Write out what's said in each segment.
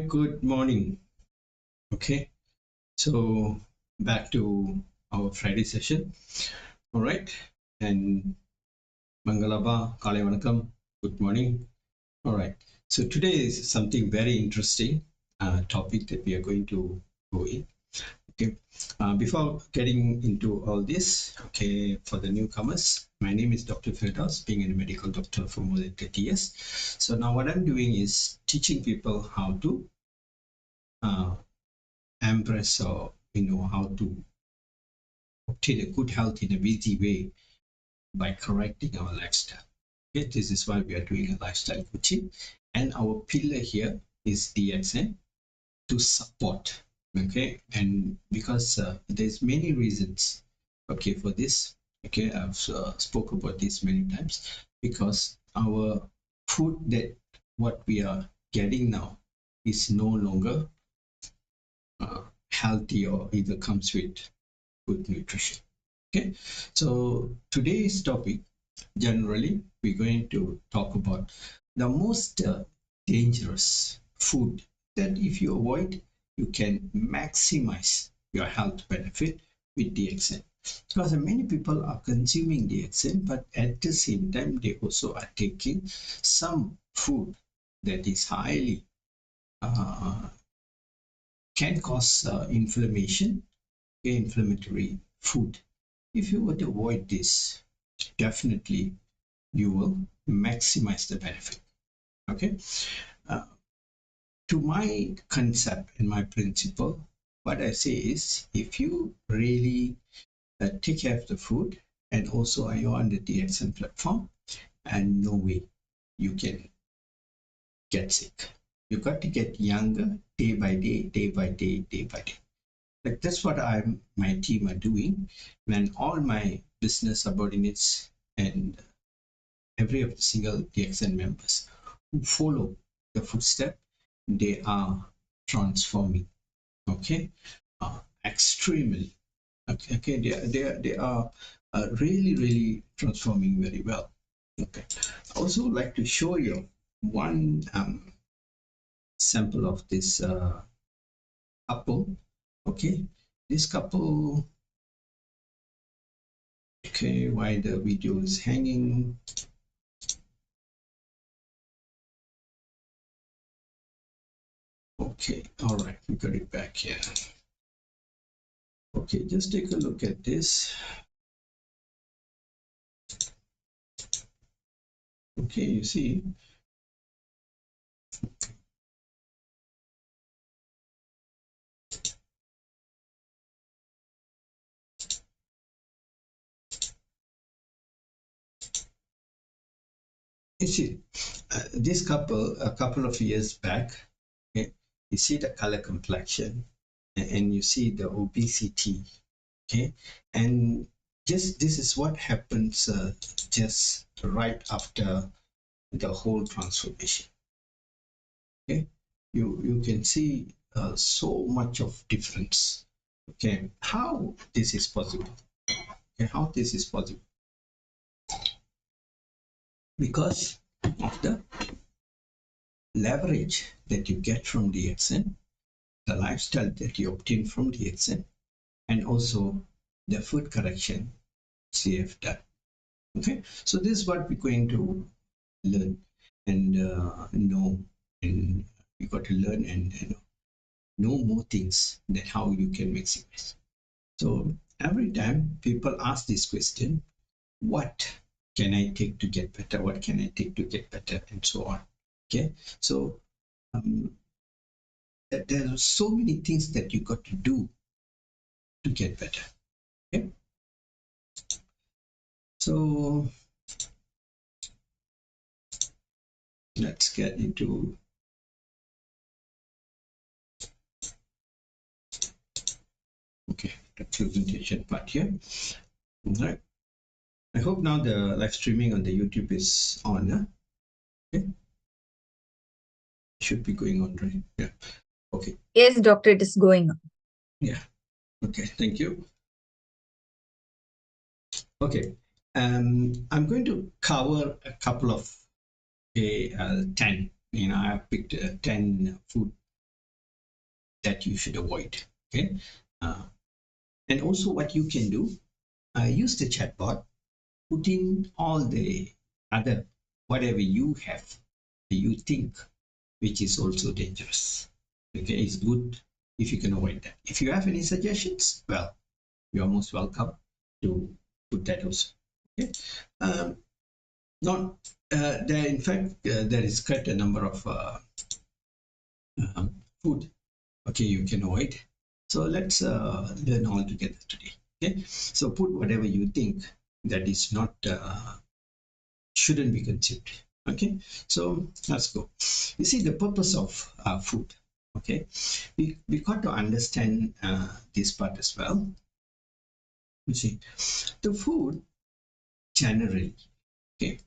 right, good morning. Okay, so back to our Friday session. All right, and Mangalaba, Kale Vanakkam, good morning. All right, so today is something very interesting topic that we are going to go in. Okay, before getting into all this, okay, for the newcomers, my name is Dr. Firdaus, being a medical doctor for more than 30 years. So now what I'm doing is teaching people how to uh, embrace or how to obtain a good health in a busy way by correcting our lifestyle. Okay, this is why we are doing a lifestyle coaching, and our pillar here is DXN to support. Okay, and because there's many reasons. Okay, for this. Okay, I've spoke about this many times because our food that what we are getting now is no longer healthy or either comes with good nutrition. Okay, so today's topic, generally, we're going to talk about the most dangerous food that if you avoid, you can maximize your health benefit with DXN. Because many people are consuming DXN, but at the same time, they also are taking some food that is highly can cause inflammation, inflammatory food. If you were to avoid this, definitely you will maximize the benefit. Okay. Uh, to my concept and my principle, what I say is if you really take care of the food and also are you on the DXN platform, and no way you can get sick. You got to get younger day by day, day by day, day by day. Like that's what my team are doing, when all my business subordinates and every of the single DXN members who follow the footstep, they are transforming. Okay, extremely. Okay, they are really transforming very well. Okay, I also like to show you one sample of this couple. Okay, this couple. Okay, why the video is hanging. Okay, all right, we got it back here. Okay, just take a look at this. Okay, you see. You see, this couple, a couple of years back, okay, you see the color complexion and you see the obesity, okay, and just this is what happens just right after the whole transformation. Okay, you can see so much of difference. Okay, how this is possible? Okay, how this is possible? Because of the leverage that you get from DXN, the lifestyle that you obtain from DXN, and also the food correction they have done. Okay, so this is what we're going to learn and know, and you got to learn and know more things that how you can maximize. So every time people ask this question, what can I take to get better? What can I take to get better? And so on. Okay, so there are so many things that you got to do to get better. Okay, so let's get into the presentation part here. All right. I hope now the live streaming on the YouTube is on. Okay, should be going on, right? Yeah. Okay. Yes, doctor, it is going on. Yeah. Okay. Thank you. Okay. I'm going to cover a couple of 10. I have picked 10 food that you should avoid. Okay, uh, and also what you can do, use the chatbot, put in all the other whatever you have, you think, which is also dangerous. Okay, it's good if you can avoid that. If you have any suggestions, well, you are most welcome to put that also. Okay, not there. In fact, there is quite a number of food. Okay, you can avoid. So let's learn all together today. Okay, so put whatever you think that is not shouldn't be consumed. Okay, so let's go. You see the purpose of food. Okay, we got to understand this part as well. You see, the food generally, okay,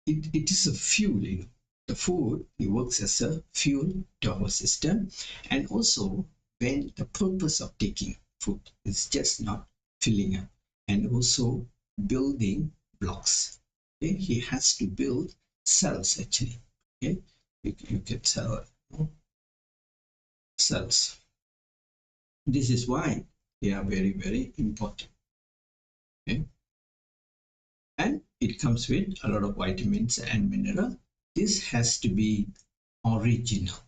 it is a fuel. The food, it works as a fuel to our system, and also when the purpose of taking food is just not filling up, and also building blocks. Okay, he has to build cells actually. Okay, you can sell, you know, cells. This is why they are very, very important. Okay, and it comes with a lot of vitamins and mineral. This has to be original,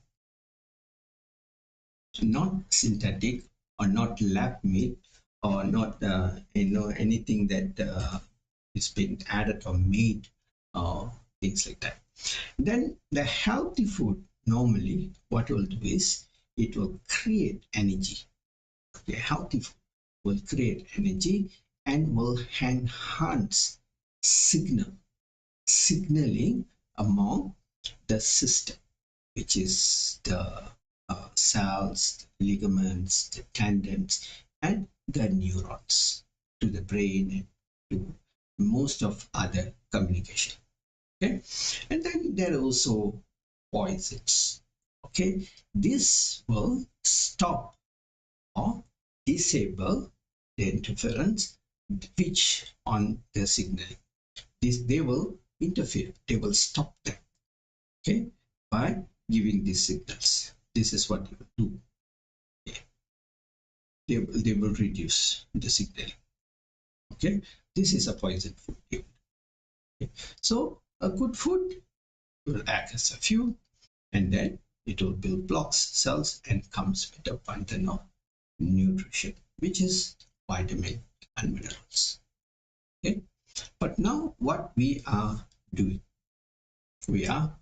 not synthetic or not lab made or not anything that is being added or made or things like that. Then the healthy food normally what it will do is it will create energy. The healthy food will create energy and will enhance signaling among the system, which is the cells, the ligaments, the tendons, and the neurons to the brain and to most of other communication. Okay, and then there are also poisons. Okay, this will stop or disable the interference which on the signaling. This they will interfere. They will stop them. Okay, by giving these signals. This is what they will do. Okay. They will reduce the signaling. Okay, this is a poison food. Okay. So a good food will act as a fuel, and then it will build blocks, cells, and comes with a abundance of nutrition, which is vitamin and minerals. Okay, but now what we are doing, we are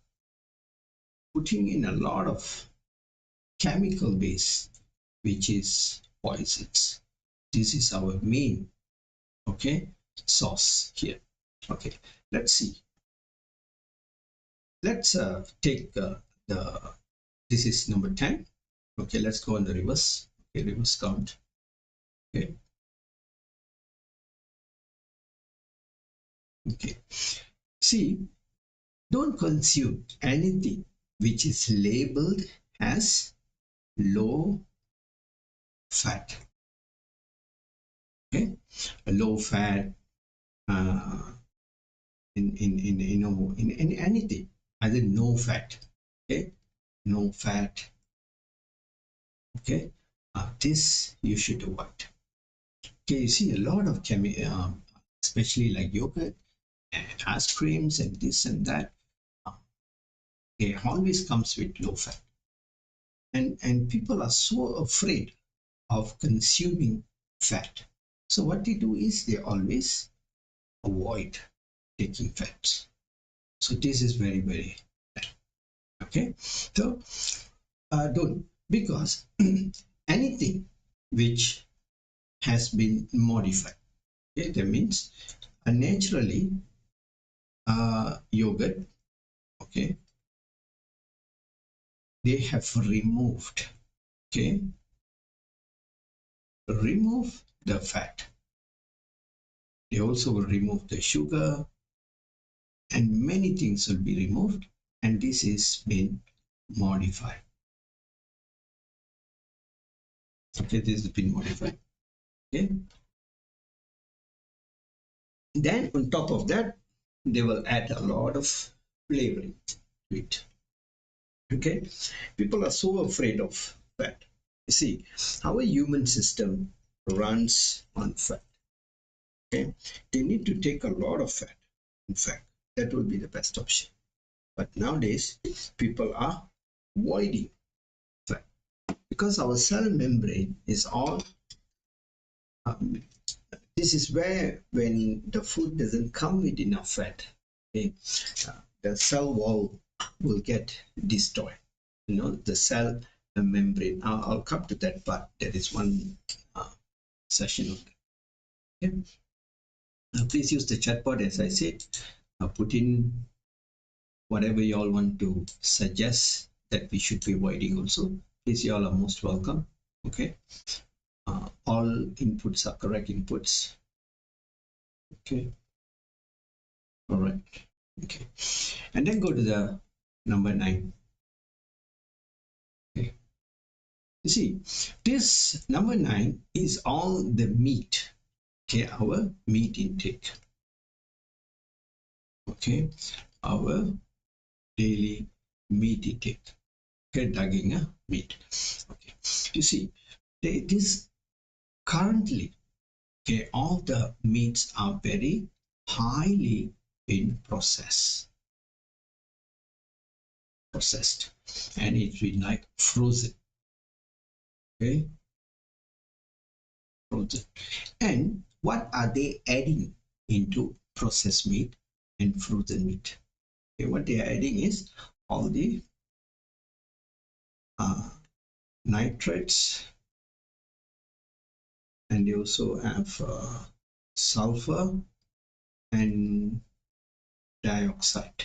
putting in a lot of chemical base, which is poisons. This is our main, okay, source here. Okay, let's see. Let's take the, this is number 10. Okay, let's go on the reverse. Okay, reverse count. Okay. Okay. See, don't consume anything which is labeled as low fat. Okay, a low fat uh, in you know in anything, either no fat. Okay, no fat. Okay, this you should avoid. Okay, you see a lot of especially like yogurt and ice creams and this and that. Uh, it always comes with low fat, and people are so afraid of consuming fat. So what they do is they always avoid taking fats. So this is very, very bad. Okay. So don't, because anything which has been modified, okay, that means naturally yogurt, okay, they have removed, okay, remove the fat. They also will remove the sugar, and many things will be removed, and this is been modified. Okay, this has been modified. Okay, then on top of that they will add a lot of flavoring to it. Okay, people are so afraid of fat. You see, our human system runs on fat. Okay, they need to take a lot of fat. In fact, that would be the best option. But nowadays, people are avoiding fat because our cell membrane is all. Um, this is where, when the food doesn't come with enough fat, okay, the cell wall will get destroyed. The cell membrane. I'll come to that part. There is one session of that. Okay? Please use the chat pod, as I said. Put in whatever you all want to suggest that we should be avoiding also. Please, you all are most welcome. Okay. All inputs are correct inputs. Okay. All right. Okay. And then go to the number 9. Okay. You see, this number 9 is all the meat. Okay, our meat intake. Okay, our daily meat intake. Okay, daging meat. Okay, you see, this currently, okay, all the meats are very highly in processed, and it's been like frozen. Okay, frozen. And what are they adding into processed meat and frozen meat? Okay, what they are adding is all the nitrates, and they also have sulfur and dioxide.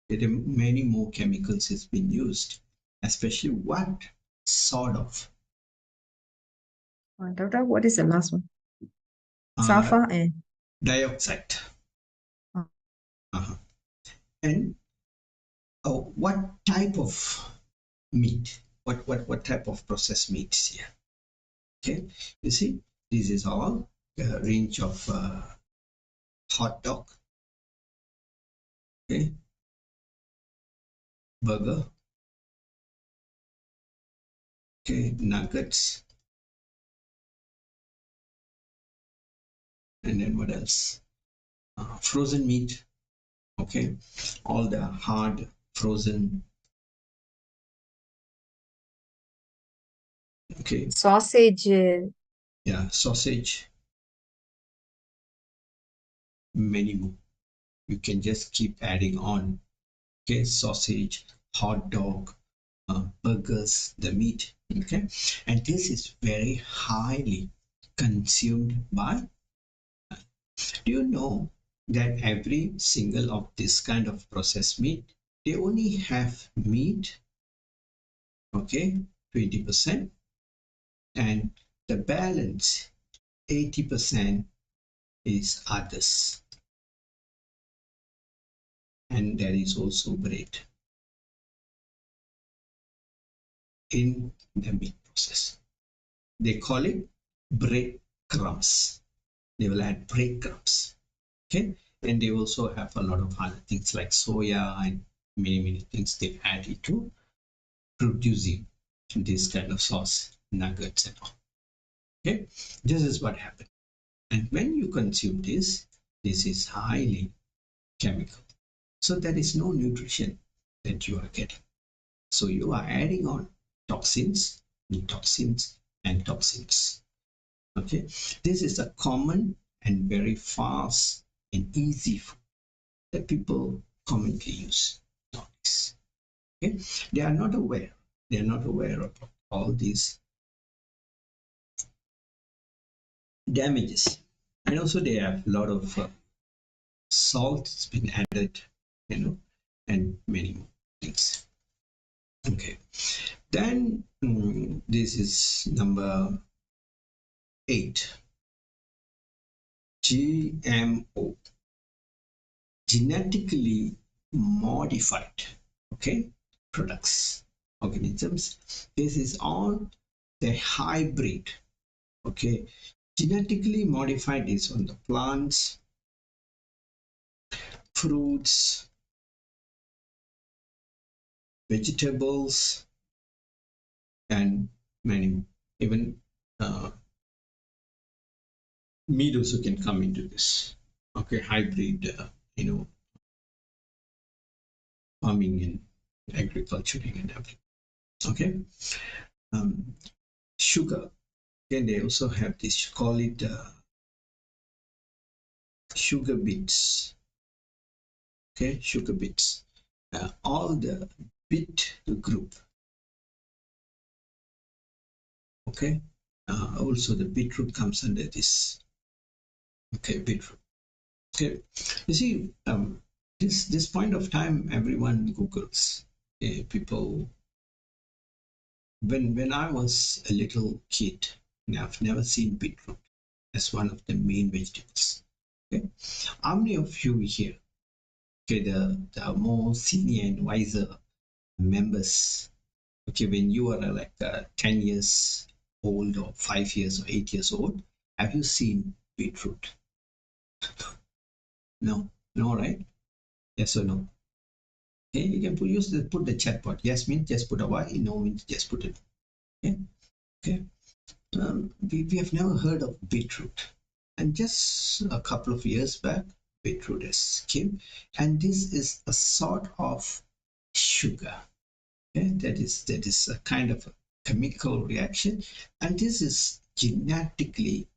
There are many more chemicals has been used, especially what sort of Doctor, what is the last one? uh, Sulfur and dioxide. oh, Uh-huh. And what type of meat? What type of processed meats here? Okay, you see, this is all a range of hot dog, okay, burger, okay, nuggets, and then what else? Frozen meat, okay, all the hard frozen, okay, sausage. yeah, sausage, many more. You can just keep adding on, okay, sausage, hot dog, burgers, the meat, okay, and this is very highly consumed by. Do you know that every single of this kind of processed meat, they only have meat, okay, 20%, and the balance 80% is others, and there is also bread in the meat process. They call it bread crumbs. They will add bread crumbs, okay, and they also have a lot of other things like soya and many things they add into producing this kind of sauce, nuggets and all. Okay, this is what happened. And when you consume this is highly chemical. So there is no nutrition that you are getting. So you are adding on toxins, toxins, and toxins. Okay, this is a common and very fast and easy food that people commonly use nowadays. Okay, they are not aware. They are not aware of all these damages, and also they have a lot of salt has been added, and many more things. Okay, then this is number 8. GMO, genetically modified, okay, products, organisms. This is all the hybrid, okay. Genetically modified is on the plants, fruits, vegetables, and many, even meat also can come into this. Okay, hybrid, farming and agriculturing and everything. Okay, um, sugar. Then they also have this, call it sugar beets. Okay, sugar beets. All the beet group. Okay, also the beetroot comes under this. Okay, beetroot. Okay, you see, this point of time, everyone Googles. People, when I was a little kid, and I've never seen beetroot as one of the main vegetables. Okay, how many of you here? Okay, the more senior and wiser members. Okay, when you are like 10 years old or 5 years or 8 years old, have you seen beetroot? No, no, right? Yes or no? Okay, you can put the chat box. Yes means just put a Y, no means just put it. Okay, okay. We have never heard of beetroot, and just a couple of years back, beetroot has came, and this is a sort of sugar. Okay, that is a kind of a chemical reaction, and this is genetically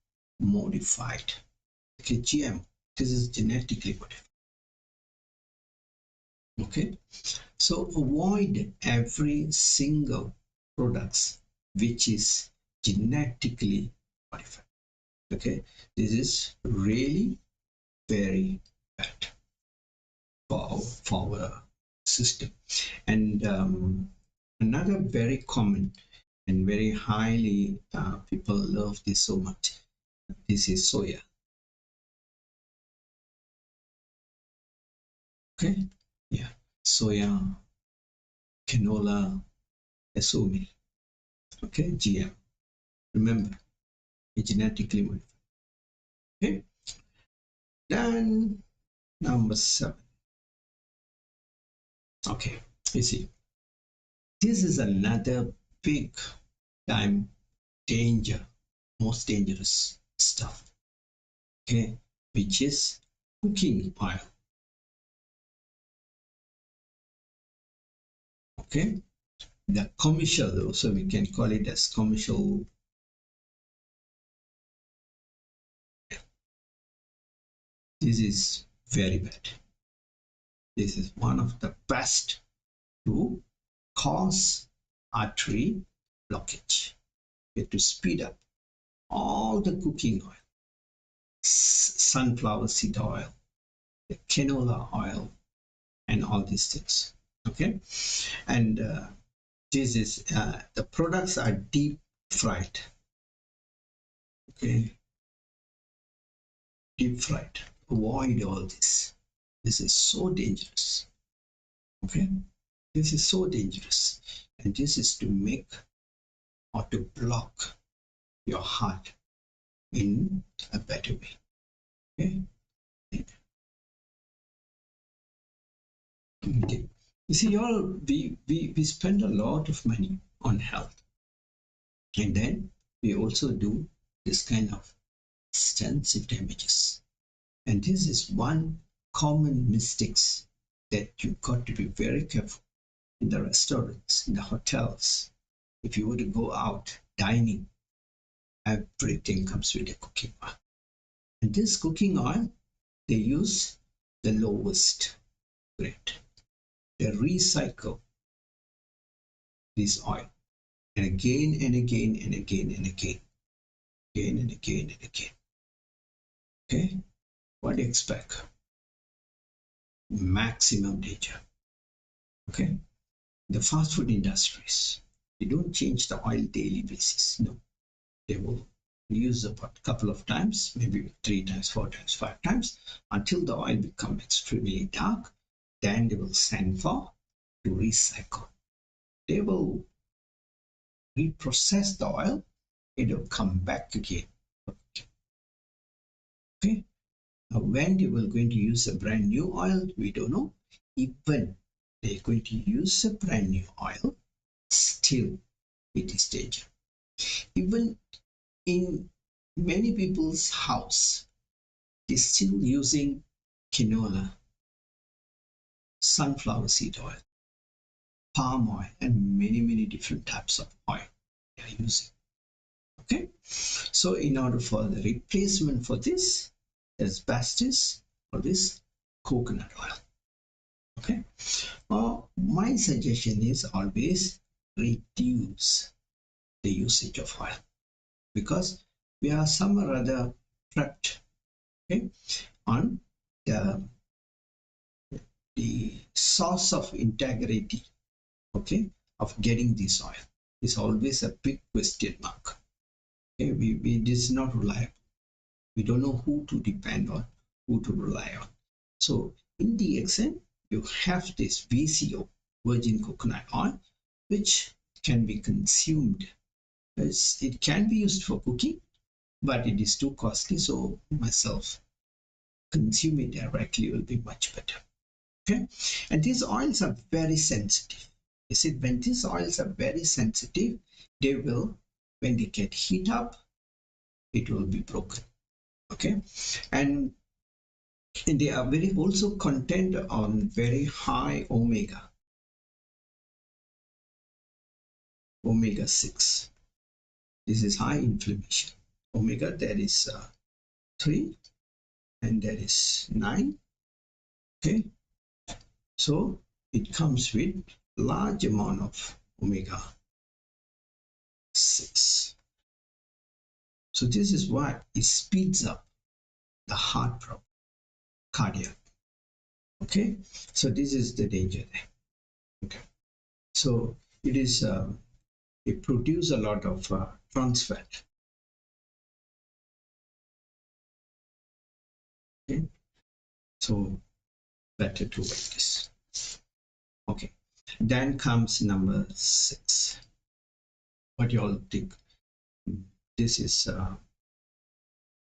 modified. Okay, GM. This is genetically modified. Okay, so avoid every single products which is genetically modified. Okay, this is really very bad for our system. And another very common and very highly people love this so much. This is soya. Okay, yeah, soya, canola, soy. Okay, GM. Remember, genetically modified. Okay, then number 7. Okay, you see, this is another big time danger, most dangerous stuff. Okay, which is cooking oil. Okay, the commercial, also we can call it as commercial. This is very bad. This is one of the best to cause artery blockage. To speed up all the cooking oil, sunflower seed oil, the canola oil, and all these things. Okay, and this is the products are deep fried. Okay, deep fried. Avoid all this. This is so dangerous. Okay, this is so dangerous, and this is to make or to block your heart in a better way. Okay. Okay. You see, all we spend a lot of money on health, and then we also do this kind of extensive damages. And this is one common mistakes that you got to be very careful in the restaurants, in the hotels. If you were to go out dining, everything comes with a cooking oil. And this cooking oil, they use the lowest grade. They recycle this oil and again and again and again and again, again and again and again. Okay, what do you expect? Maximum danger. Okay, the fast food industries, they don't change the oil daily basis. No, they will use a couple of times, maybe 3 times, 4 times, 5 times, until the oil becomes extremely dark. Then they will send for to recycle. They will reprocess the oil. It will come back again. Okay. Now, when they will going to use a brand new oil, we don't know. Even they're going to use a brand new oil, still it is danger. Even in many people's house, they're still using canola, sunflower seed oil, palm oil, and many different types of oil they are using. Okay, so in order for the replacement for this, as best is always coconut oil. Okay, my suggestion is always reduce the usage of oil, because we are some or other prepped, okay, on the source of integrity, okay, of getting this oil is always a big question mark. Okay, it is not reliable. We don't know who to depend on, who to rely on. So in DXN, you have this VCO, virgin coconut oil, which can be consumed. It can be used for cooking, but it is too costly. So myself, consume it directly will be much better. Okay, and these oils are very sensitive. You see, when these oils are very sensitive, they will, when they get heat up, it will be broken. Okay, and they are very also content on very high omega 6. This is high inflammation. Omega, there is 3 and there is 9. Okay, so it comes with large amount of omega 6. So this is why it speeds up the heart problem, cardiac. Okay, so this is the danger there. Okay, so it is it produces a lot of trans fat. Okay, so better to avoid this. Okay, then comes number 6. What you all think? This is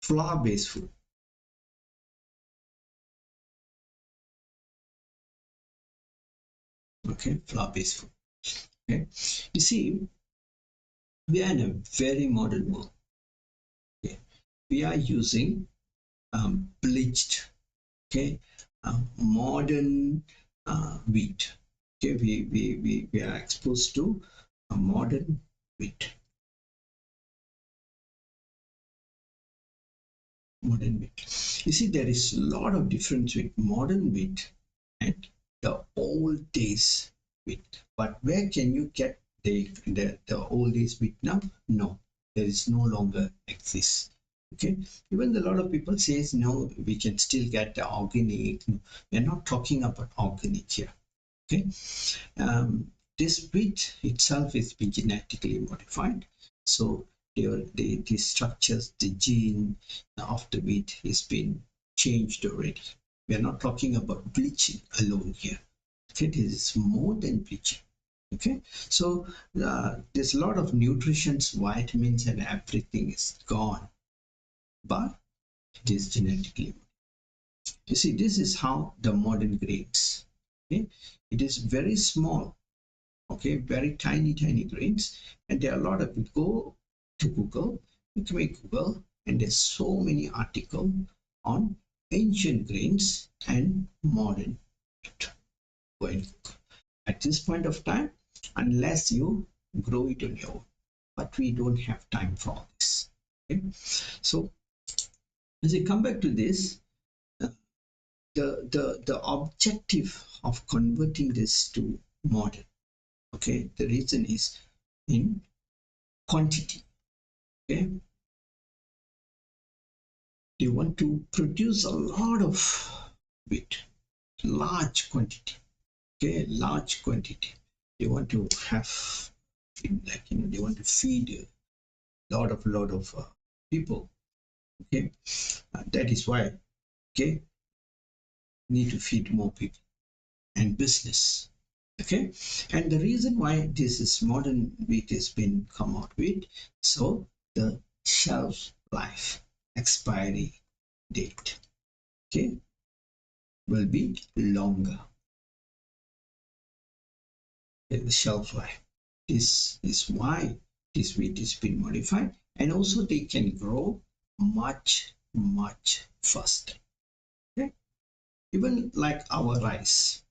flour-based food. Okay, flour-based food. Okay, you see, we are in a very modern world. Okay, we are using bleached, okay, modern wheat. Okay, we are exposed to a modern wheat. Modern wheat. You see, there is a lot of difference with modern wheat and the old days wheat. But where can you get the old days wheat now? No, there is no longer exists. Okay, even a lot of people says no, we can still get the organic. We are not talking about organic here. Okay, this wheat itself is been genetically modified, so the structures, the gene of the wheat has been changed already. We are not talking about bleaching alone here. Okay, this is more than bleaching. Okay, so there's a lot of nutrition, vitamins, and everything is gone, but it is genetically. You see, this is how the modern grains. Okay, it is very small. Okay, very tiny grains, and there are a lot of it. Go to Google, you can make Google, and there's so many articles on ancient grains and modern. Go and cook. At this point of time, unless you grow it on your own, but we don't have time for all this. Okay, so as I come back to this, the objective of converting this to modern, okay, the reason is in quantity. Okay, they want to produce a lot of wheat, large quantity. Okay, large quantity. They want to have, like, they want to feed a lot of people. Okay, that is why, okay, need to feed more people and business. Okay, and the reason why this is modern wheat has been come out with, so the shelf life, expiry date, okay, will be longer. the shelf life. This is why this wheat is been modified, and also they can grow much faster. Okay, even like our rice.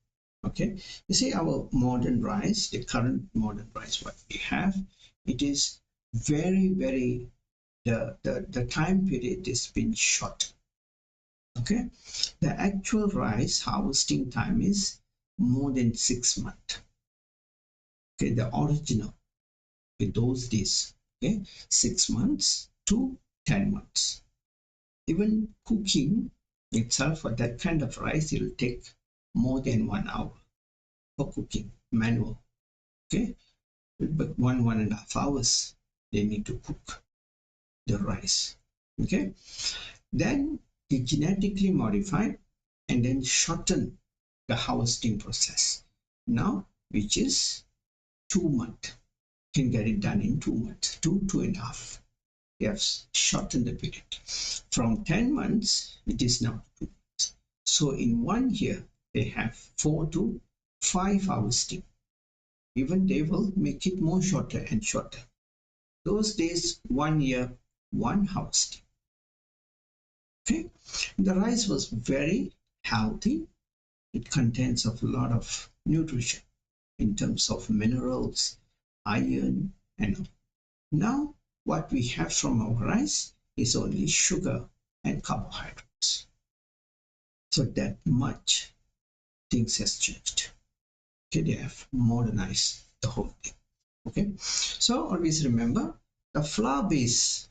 Okay, you see our modern rice, the current modern rice what we have, it is very the time period has been short. Okay, the actual rice harvesting time is more than 6 months. Okay, the original in those days. Okay, 6 months to 10 months. Even cooking itself for that kind of rice, it will take more than 1 hour for cooking, manual. Okay, but 1.5 hours they need to cook the rice. Okay, then they genetically modified and then shorten the harvesting process. Now, which is 2 months, can get it done in 2 months, 2.5. They have shortened the period. From 10 months, it is now 2 months. So in 1 year, they have 4 to 5 harvesting. Even they will make it more shorter and shorter. Those days, 1 year, one harvesting. Okay, the rice was very healthy. It contains a lot of nutrition in terms of minerals, iron, and now what we have from our rice is only sugar and carbohydrates. So that much things has changed. Okay, they have modernized the whole thing. Okay, so always remember the flour-based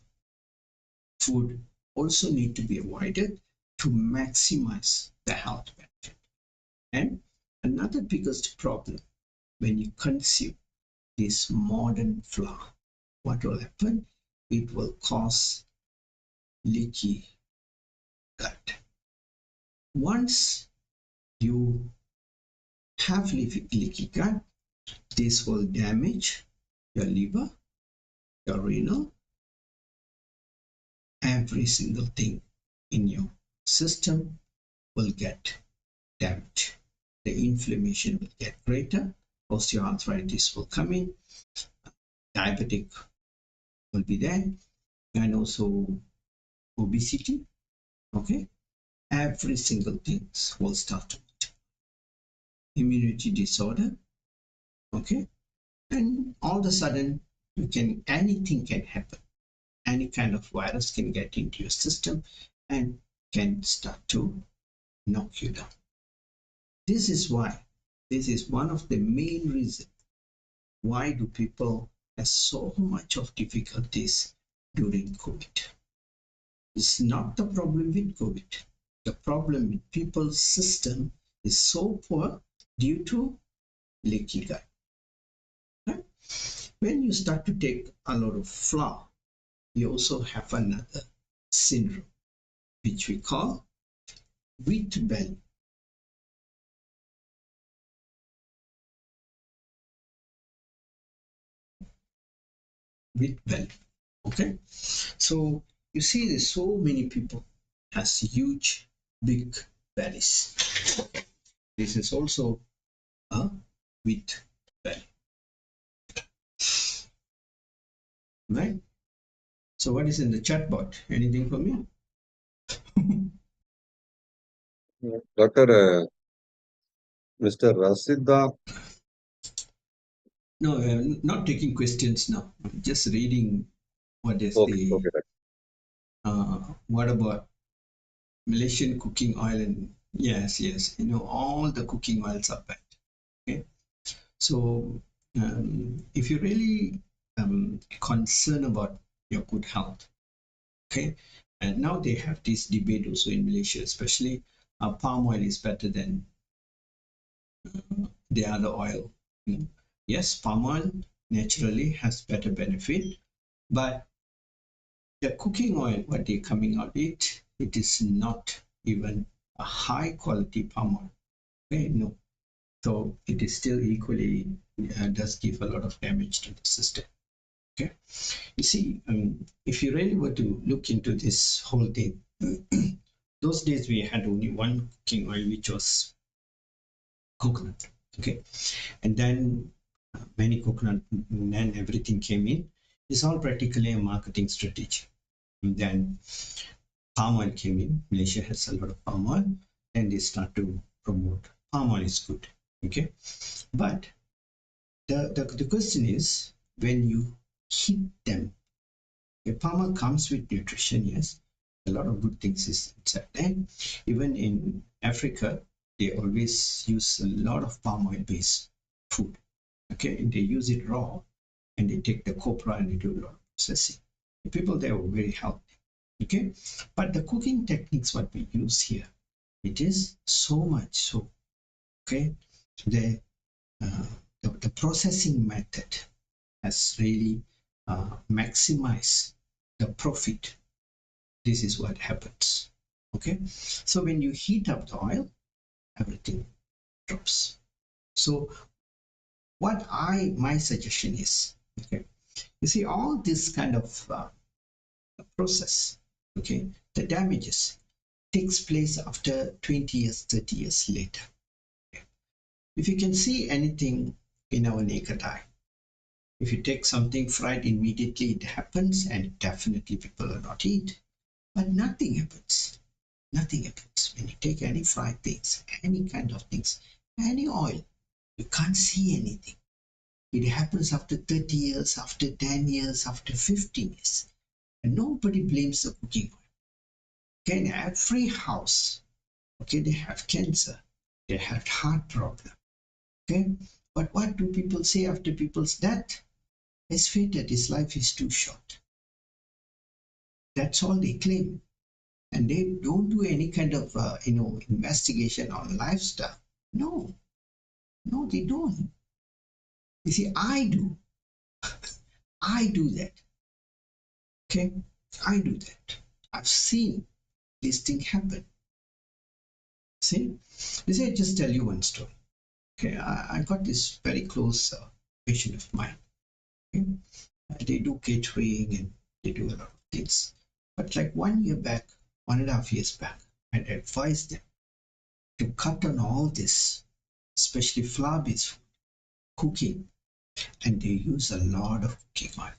food also need to be avoided to maximize the health benefit. And another biggest problem when you consume this modern flour, what will happen? It will cause leaky gut. Once you have leaky gut, this will damage your liver, your renal, every single thing in your system will get damaged. The inflammation will get greater, osteoarthritis will come in, diabetic will be there, and also obesity. Okay, every single thing will start to immunity disorder. Okay, and all of a sudden anything can happen. Any kind of virus can get into your system and can start to knock you down. This is why, this is one of the main reasons why do people have so much of difficulties during COVID. It's not the problem with COVID. The problem with people's system is so poor due to leaky gut. Right? When you start to take a lot of flour, you also have another syndrome, which we call wheat belly. Wheat belly. Okay, so you see, there's so many people has huge, big bellies. This is also a wheat belly, right? So what is in the chat box? Anything from you? Doctor, Mr. Rasida. No, not taking questions now. Just reading what is Okay, okay. what about Malaysian cooking oil, and yes, all the cooking oils are bad. Okay, so if you're really concerned about your good health, okay, and now they have this debate also in Malaysia, especially palm oil is better than the other oil. Yes, palm oil naturally has better benefit, but the cooking oil what they're coming out it is not even a high quality palm oil. Okay, no. So it is still equally does give a lot of damage to the system. Okay, you see, if you really were to look into this whole thing, those days we had only one cooking oil, which was coconut. Okay, and then many coconut and everything came in. It's all practically a marketing strategy. And then palm oil came in. Malaysia has a lot of palm oil, and they start to promote palm oil is good. Okay, but the question is, when you heat them, a palm oil comes with nutrition, yes, a lot of good things is inside. And even in Africa, they always use a lot of palm oil based food. Okay, and they use it raw, and they take the copra and they do a lot of processing. The people there were very healthy. Okay, but the cooking techniques what we use here, it is so much so. Okay, the the processing method has really maximized the profit. This is what happens. Okay, so when you heat up the oil, everything drops. So what my suggestion is, okay, you see all this kind of process, okay, the damages takes place after 20 years, 30 years later. Okay. If you can see anything in our naked eye, if you take something fried immediately, it happens, and definitely people will not eat. But nothing happens. Nothing happens. When you take any fried things, any kind of things, any oil, you can't see anything. It happens after 30 years, after 10 years, after 15 years. And nobody blames the cooking oil. Okay, in every house, okay, they have cancer, they have heart problem. Okay, but what do people say after people's death? He's fated, his life is too short. That's all they claim. And they don't do any kind of investigation on lifestyle. No, they don't. You see, I do. I do that. Okay, I do that. I've seen this thing happen. See, let me just tell you one story. Okay, I got this very close patient of mine. Okay? They do catering and they do a lot of things. But like 1 year back, 1.5 years back, I advised them to cut on all this, especially flour-based food, cooking, and they use a lot of cooking oil.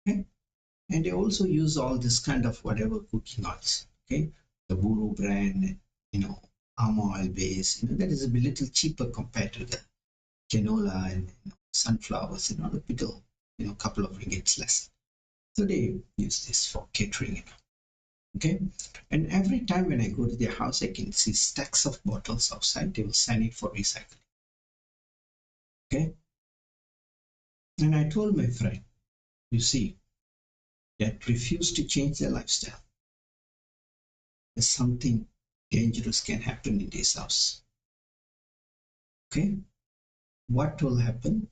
Okay? And they also use all this kind of whatever cooking oils. Okay, the Buru brand, palm oil base. That is a little cheaper compared to the canola and sunflowers. A little, couple of ringgits less. So they use this for catering. Okay, and every time when I go to their house, I can see stacks of bottles outside. They will send it for recycling. Okay, and I told my friend, you see, that refuse to change their lifestyle. There's something dangerous can happen in this house. Okay, what will happen?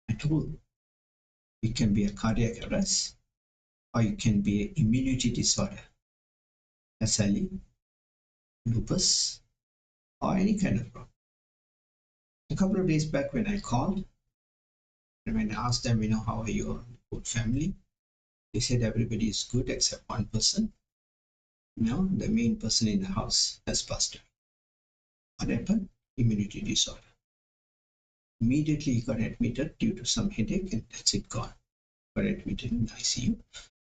I told, it can be a cardiac arrest, or it can be an immunity disorder, SLE, lupus, or any kind of problem. A couple of days back when I called, and when I asked them, how are your whole family? They said everybody is good except one person. The main person in the house has passed away. What happened? Immunity disorder. Immediately he got admitted due to some headache, and that's it, gone. Got admitted in ICU.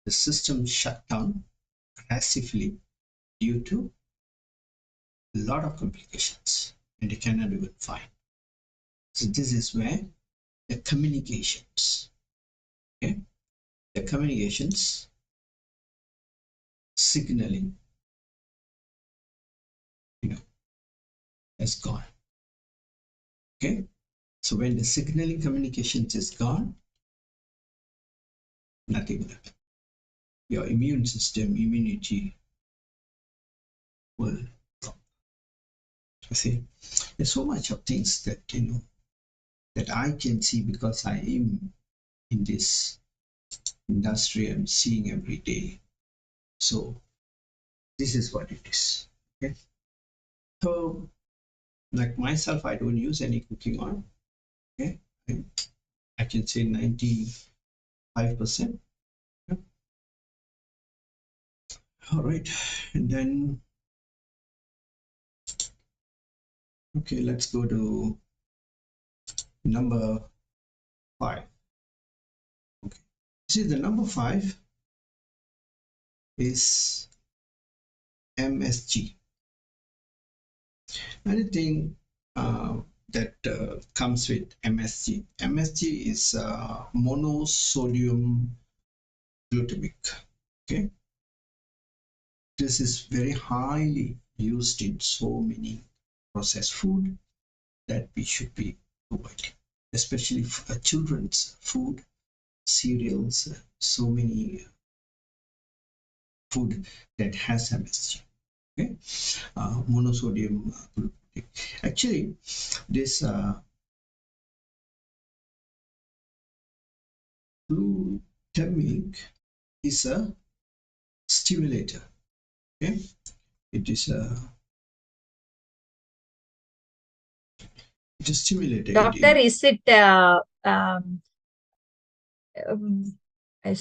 The system shut down aggressively due to a lot of complications, and they cannot even find. So this is where the communications, okay, the communications signaling, has gone. Okay, so when the signaling communications is gone, nothing will happen. Your immune system, immunity will drop. You see, there's so much of things that that I can see because I am in this industry. I'm seeing every day. So this is what it is. Okay. So like myself, I don't use any cooking oil. Okay. I can say 95%. Yeah. All right. And then, okay, let's go to number 5. Okay. See, the number 5 is MSG. Anything that comes with MSG. MSG is monosodium glutamic. Okay, this is very highly used in so many processed food that we should be avoiding, especially children's food, cereals, so many food that has MSG. Okay, monosodium glutamic. Actually, this glutamic is a stimulator. Okay, it is a stimulator. Doctor, is it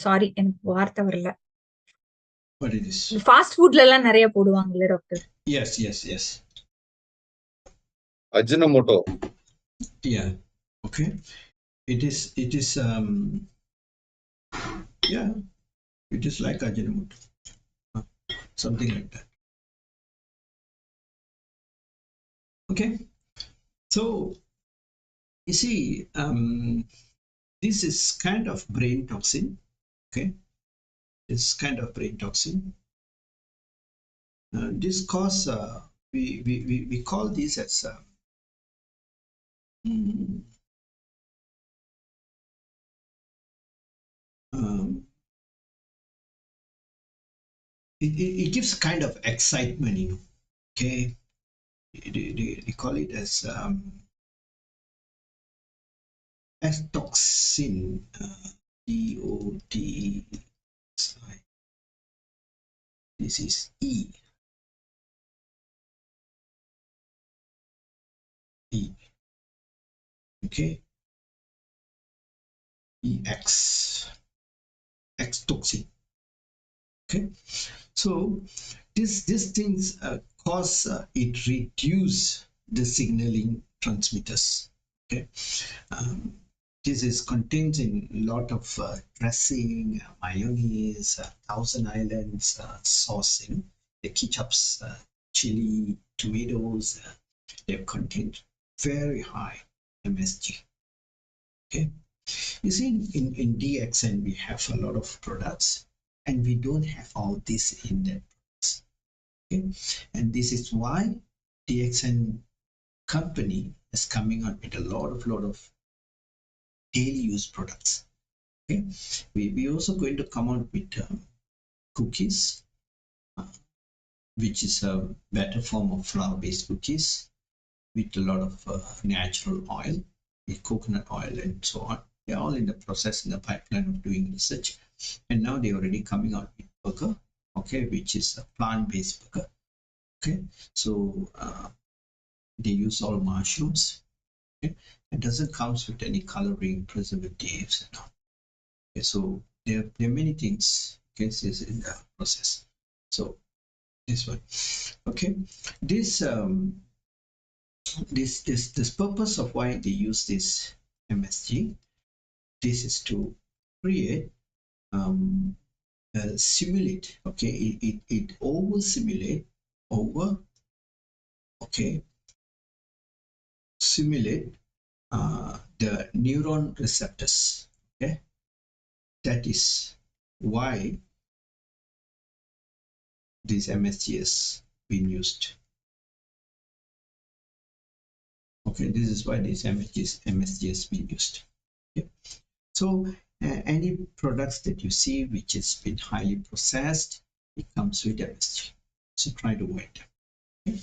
sorry, எனக்கு வார்த்தை வரல. What it is? Fast ஃபுட்ல எல்லாம் நிறைய போடுவாங்கல்ல doctor. Yes. Ajinomoto. Yeah. Okay. It is yeah, it is like Ajinomoto. Something like that. Okay. So you see, this is kind of brain toxin. Okay. This kind of brain toxin. This cause we call this as it gives kind of excitement, you know. Okay, they call it as toxin, DOT. This is E. Okay, EX toxin. Okay, so these things cause it reduce the signaling transmitters. Okay, this is contains in a lot of dressing, mayonnaise, Thousand Islands, saucing, the ketchups, chili, tomatoes. They contain very high MSG. Okay, you see, in DXN we have a lot of products, and we don't have all this in them. Okay, and this is why DXN company is coming out with a lot of daily use products. Okay, we also going to come out with cookies, which is a better form of flour-based cookies with a lot of natural oil, with coconut oil and so on. They're all in the process, in the pipeline of doing research, and now they're already coming out with burger, okay, which is a plant-based burger. Okay, so they use all mushrooms. Okay, it doesn't comes with any coloring, preservatives, and all. Okay, so there are many things, okay, is in the process. So this one, okay, this this purpose of why they use this MSG. This is to create simulate. Okay, it over simulate over. Okay, simulate the neuron receptors. Okay, that is why this MSG has been used. Okay, this is why this MSG has been used. Okay, so any products that you see which has been highly processed, it comes with MSG. So try to avoid them. Okay.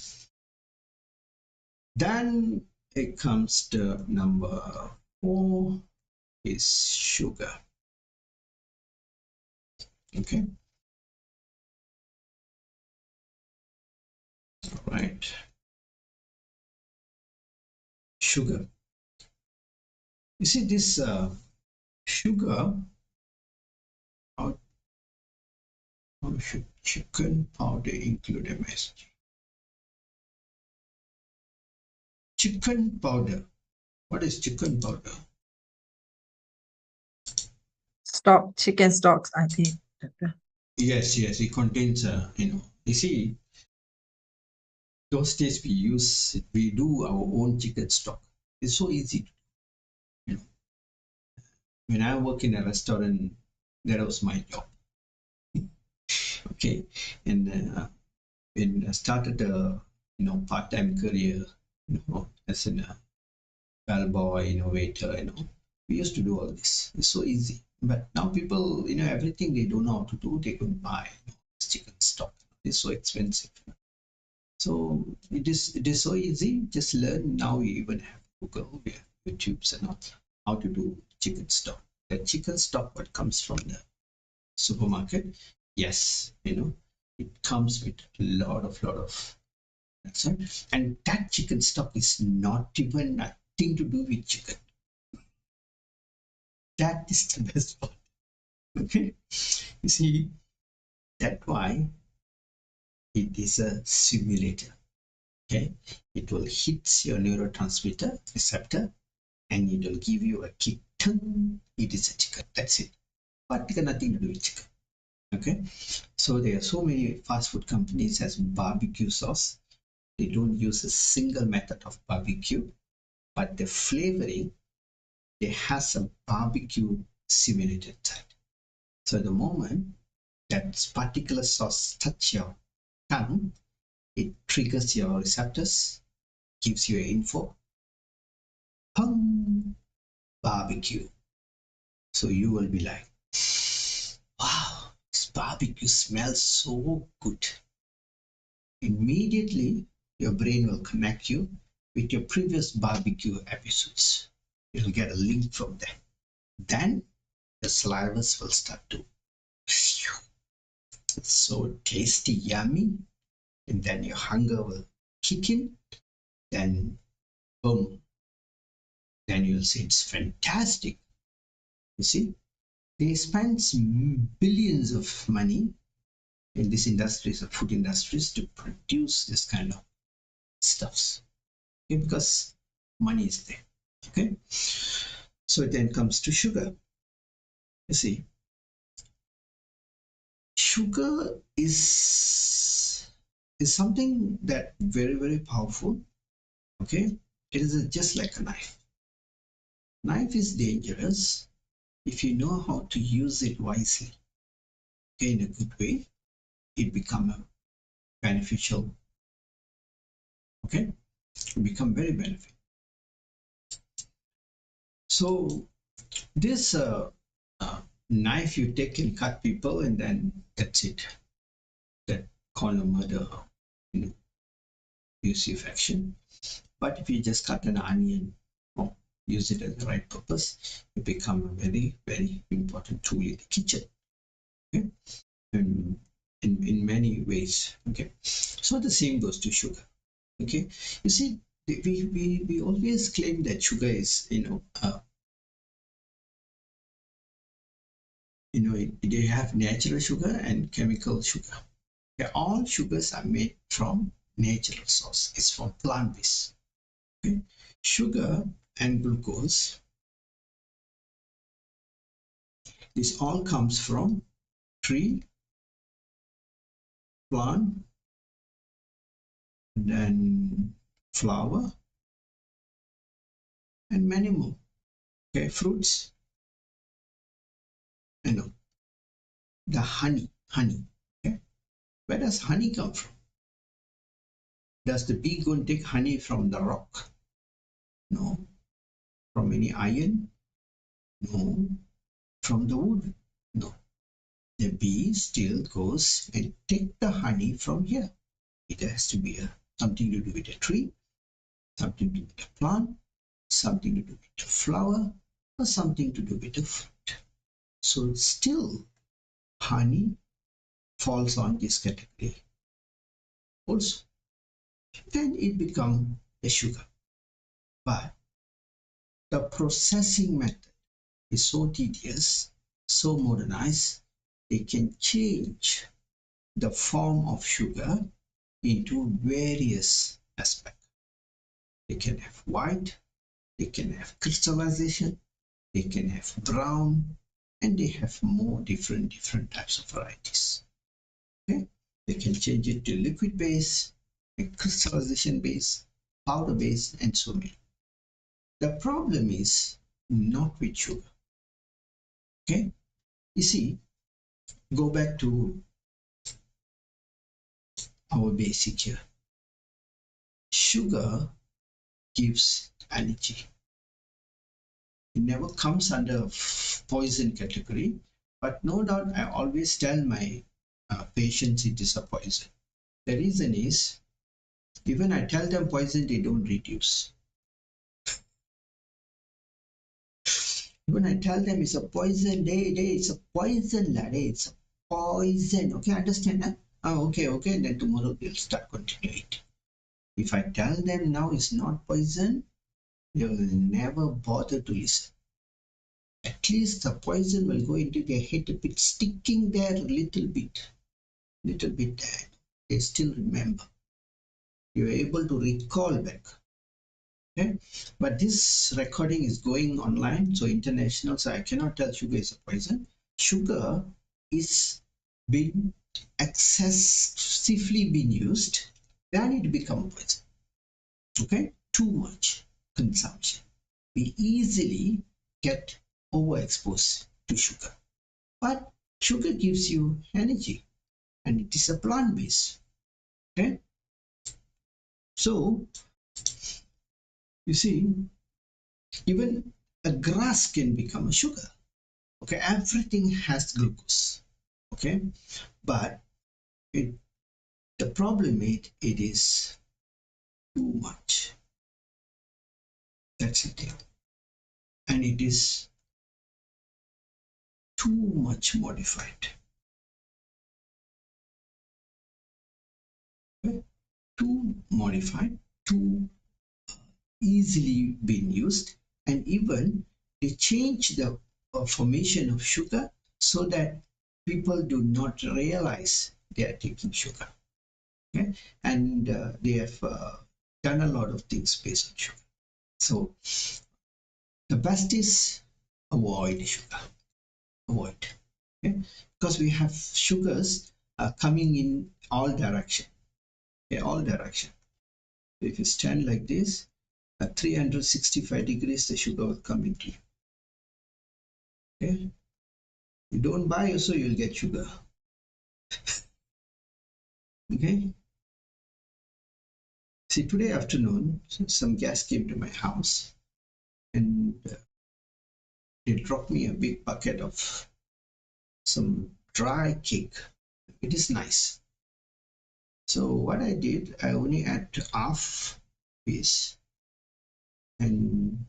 Then it comes to number 4 is sugar. Okay. All right. Sugar. You see this sugar. How should chicken powder include MSG? Chicken powder. What is chicken powder? Stock, chicken stocks, I think, doctor. Yes, it contains, you see, those days we do our own chicken stock. It's so easy. You know, when I work in a restaurant, that was my job. Okay, and when I started a part-time career, as a bellboy, waiter, we used to do all this. It's so easy. But now people, everything they don't know how to do, they can buy this chicken stock. It's so expensive. So it is so easy. Just learn. Now we even have Google, we have YouTubes and all, how to do chicken stock. The chicken stock what comes from the supermarket, yes, it comes with a lot of that's right. And that chicken stock is not even nothing to do with chicken. That is the best part. Okay. You see, that's why it is a simulator. Okay. It will hit your neurotransmitter receptor and it will give you a kick. It is a chicken. That's it. But it got nothing to do with chicken. Okay. So there are so many fast food companies has barbecue sauce. They don't use a single method of barbecue, but the flavoring, they has a barbecue simulated type. So the moment that particular sauce touch your tongue, it triggers your receptors, gives you an info, pum, barbecue. So you will be like, wow, this barbecue smells so good. Immediately, your brain will connect you with your previous barbecue episodes. You'll get a link from there. Then the salivas will start to, it's so tasty, yummy, and then your hunger will kick in. Then, boom, then you'll say it's fantastic. You see, they spend billions of money in these industries, food industries, to produce this kind of stuffs. Okay, because money is there. Okay, so it then comes to sugar. You see, sugar is something that very powerful. Okay, it is just like a knife. Knife is dangerous if you know how to use it wisely. Okay, in a good way, it become a beneficial. Okay, it become very beneficial. So this knife you take and cut people, and then that's it. That call a murder, abusive action. But if you just cut an onion or use it at the right purpose, it become a very important tool in the kitchen. Okay, and in many ways. Okay, so the same goes to sugar. Okay, you see, we always claim that sugar is they have natural sugar and chemical sugar. Okay, all sugars are made from natural source. It's from plant based. Okay, sugar and glucose, this all comes from tree, plant, then flower, and many more. Okay, fruits, the honey. Okay, where does honey come from? Does the bee go and take honey from the rock? No. From any iron? No. From the wood? No. The bee still goes and take the honey from here. It has to be something to do with a tree, something to do with a plant, something to do with a flower, or something to do with a fruit. So still honey falls on this category also. Then it becomes a sugar. But the processing method is so tedious, so modernized, they can change the form of sugar into various aspects. They can have white, they can have crystallization, they can have brown, and they have more different types of varieties. Okay, they can change it to liquid base, crystallization base, powder base, and so many. The problem is not with sugar. Okay, you see, go back to our basic here. Sugar gives energy. It never comes under poison category, but no doubt I always tell my patients it is a poison. The reason is, even I tell them poison, they don't reduce. When I tell them it's a poison, it's a poison, lad, it's a poison. Okay, understand that? Oh, okay, and then tomorrow they'll start continuing it. If I tell them now it's not poison, they will never bother to listen. At least the poison will go into their head a bit, sticking there a little bit there. They still remember. You're able to recall back. Okay, but this recording is going online, so international, so I cannot tell sugar is a poison. Sugar is being excessively been used, then it becomes poison. Okay, too much consumption, we easily get overexposed to sugar. But sugar gives you energy, and it is a plant base. Okay, so you see, even a grass can become a sugar. Okay, everything has glucose. Okay, but the problem is it is too much. That's the thing, and it is too much modified. Okay? Too modified, too easily being used, and even they change the formation of sugar so that people do not realize they are taking sugar. Okay, and they have done a lot of things based on sugar. So the best is avoid sugar. Avoid. Okay, because we have sugars coming in all direction. Okay, all direction. If you stand like this, at 365 degrees, the sugar will come into you. Okay, you don't buy, also you'll get sugar. Okay. See, today afternoon, some gas came to my house, and they dropped me a big bucket of some dry cake. It is nice. So what I did, I only add half piece, and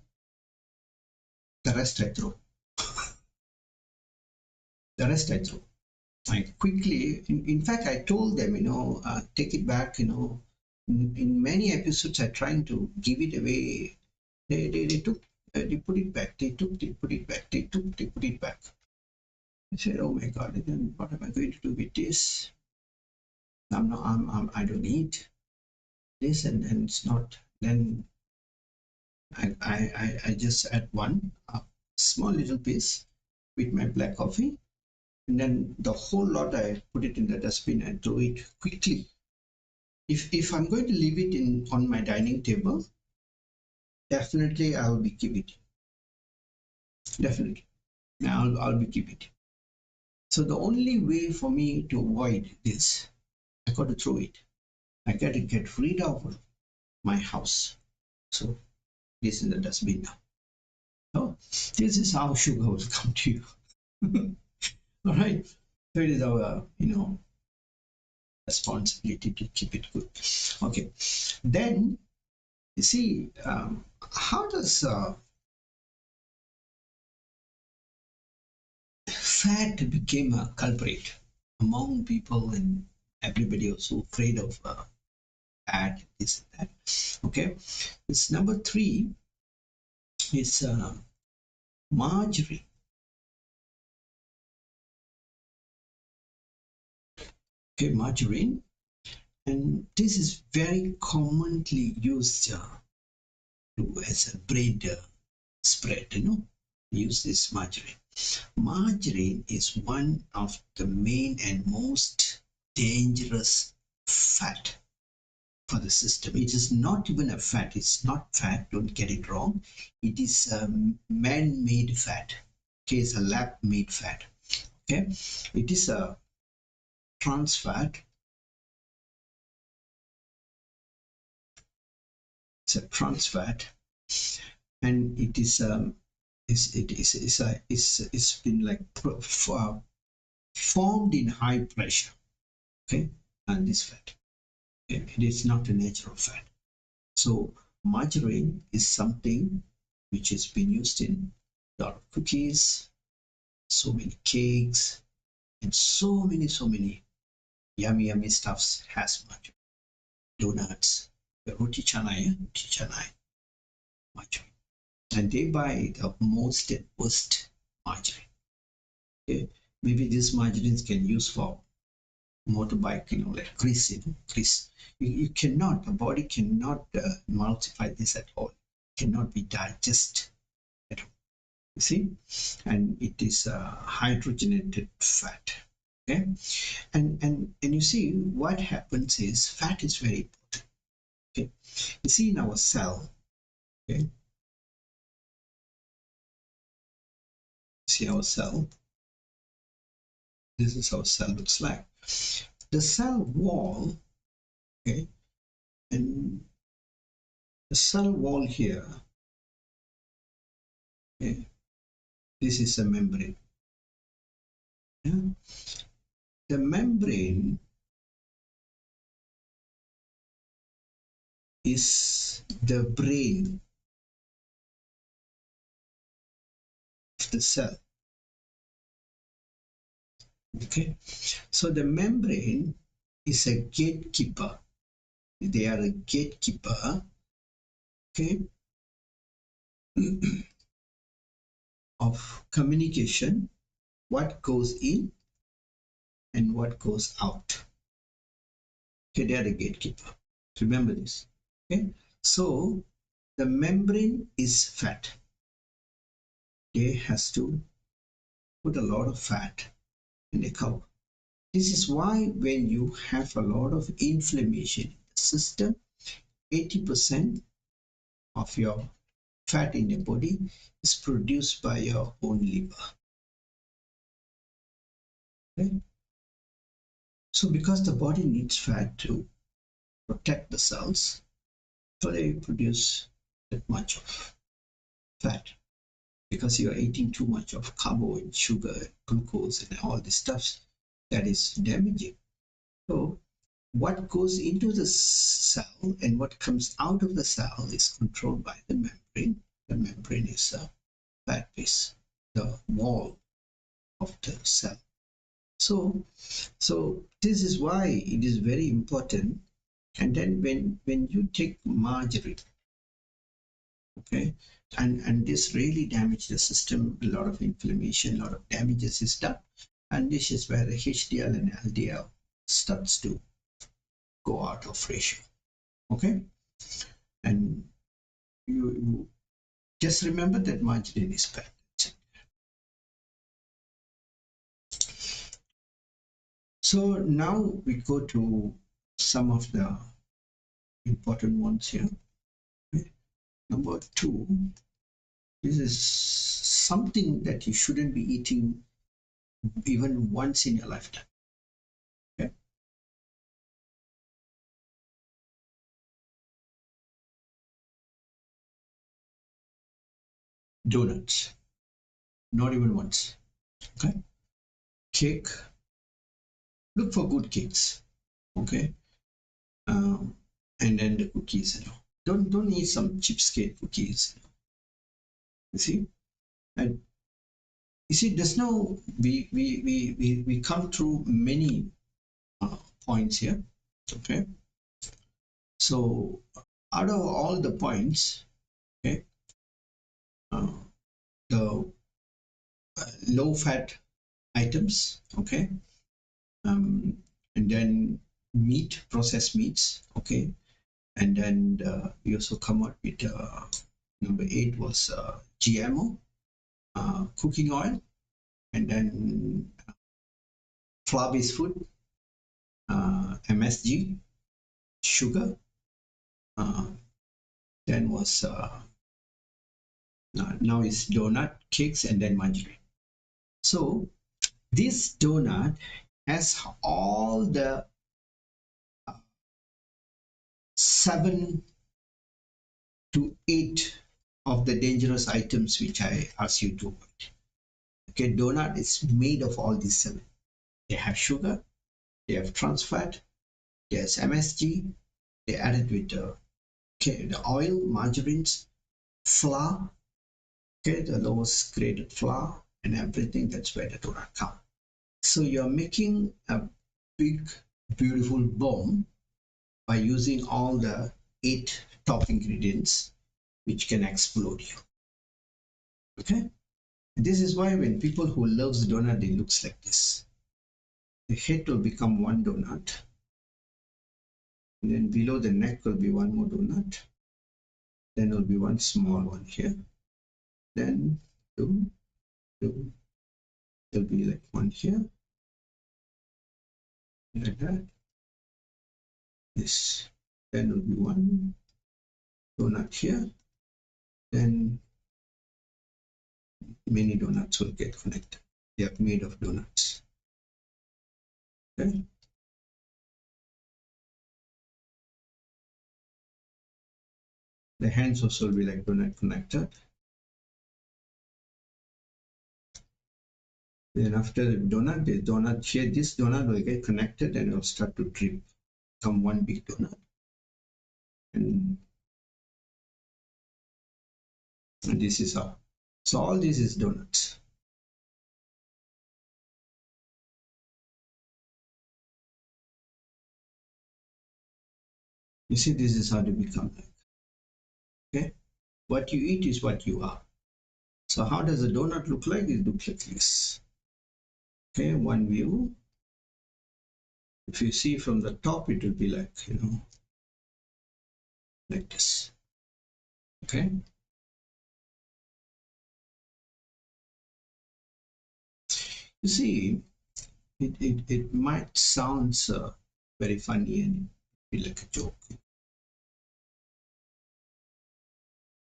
the rest I throw. The rest I throw. I quickly, in fact, I told them, take it back, in many episodes, I trying to give it away. They took, they put it back. They took, they put it back. They took, they put it back. I said, oh my God, then what am I going to do with this? I don't need this, and it's not. Then I just add one small little piece with my black coffee, and then the whole lot I put it in the dustbin and throw it quickly. If I'm going to leave it on my dining table, definitely I will be keeping it. Definitely, I'll be keeping it. So the only way for me to avoid this, I got to throw it. I got to get rid of my house. So this is the dustbin now. So this is how sugar will come to you. All right. So it is our, responsibility to keep it good. Okay. Then you see, how does fat became a culprit among people, and everybody also afraid of fat, this and that. Okay. This number 3 is margarine. Okay, margarine, and this is very commonly used to as a bread spread, use this margarine. Margarine is one of the main and most dangerous fat for the system. It is not even a fat. It's not fat. Don't get it wrong. It is a man-made fat. Okay, it's a lab-made fat. Okay, it is a trans fat. It's a trans fat, and it is it's been like formed in high pressure. Okay, and this fat. Okay? It is not a natural fat. So margarine is something which has been used in a lot of cookies, so many cakes, and so many yummy stuffs has margarine. Donuts, the roti canai, margarine. And they buy the most and worst margarine. Okay? Maybe these margarines can use for motorbike, like grease, grease. You cannot, the body cannot emulsify this at all. It cannot be digested at all. You see, and it is a hydrogenated fat. Okay, and you see what happens is fat is very important. Okay, you see in our cell. Okay, see our cell. This is how cell looks like. The cell wall. Okay, and the cell wall here. Okay, this is a membrane. Yeah? The membrane is the brain of the cell. Okay, so the membrane is a gatekeeper. They are a gatekeeper, okay, of communication, what goes in and what goes out. Okay, they are the gatekeeper. Remember this. Okay, so the membrane is fat. They has to put a lot of fat in a cow. This is why when you have a lot of inflammation in the system, 80% of your fat in your body is produced by your own liver. Okay? So because the body needs fat to protect the cells, so they produce that much of fat because you are eating too much of carbo and sugar and glucose and all this stuff that is damaging. So what goes into the cell and what comes out of the cell is controlled by the membrane. The membrane is a fat piece, the wall of the cell. So this is why it is very important. And then when you take margarine, okay, and this really damages the system, a lot of inflammation, a lot of damages is done, and this is where the HDL and LDL starts to go out of ratio. Okay, and you just remember that margarine is bad. So now we go to some of the important ones here. Okay. Number 2, this is something that you shouldn't be eating even once in your lifetime. Okay. Donuts, not even once. Okay. Cake, look for good cakes. Okay. And then the cookies, don't eat some cheapskate cookies. You see, and you see, there's no we come through many points here. Okay, so out of all the points, okay, the low fat items, okay, and then meat, processed meats, okay, And then we also come out with number 8 was GMO, cooking oil, and then flour-based food, MSG, sugar. Then was now is donut, cakes, and then margarine. So this donut has all the 7 to 8 of the dangerous items which I asked you to avoid. Okay, donut is made of all these 7. They have sugar, they have trans fat, there's MSG, they added with the oil, margarines, flour, okay, the lowest graded flour, and everything. That's where the donut comes. So you're making a big, beautiful bomb by using all the 8 top ingredients which can explode you. Okay? This is why when people who loves donut, it looks like this. The head will become one donut. And then below the neck will be one more donut. Then will be one small one here. Then two. There'll be like one here. Like that. This. Then will be one donut here. Then many donuts will get connected. They are made of donuts. Okay. The hands also will be like donut connected. Then after the donut here, this donut will get connected and it will start to drip, become one big donut. And this is how. So all this is donuts. You see, this is how they become like. Okay, what you eat is what you are. So how does a donut look like? It looks like this. Okay, one view. If you see from the top, it will be like, like this. Okay. You see, it might sound very funny and be like a joke.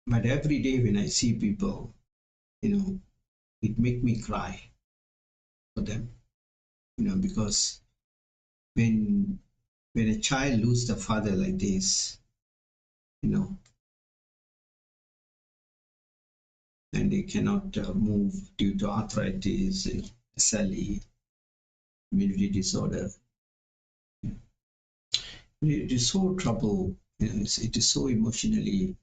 But every day when I see people, it make me cry for them, because when a child loses the father like this, and they cannot move due to arthritis, SLE, immunity disorder, it is so trouble. It is so emotionally,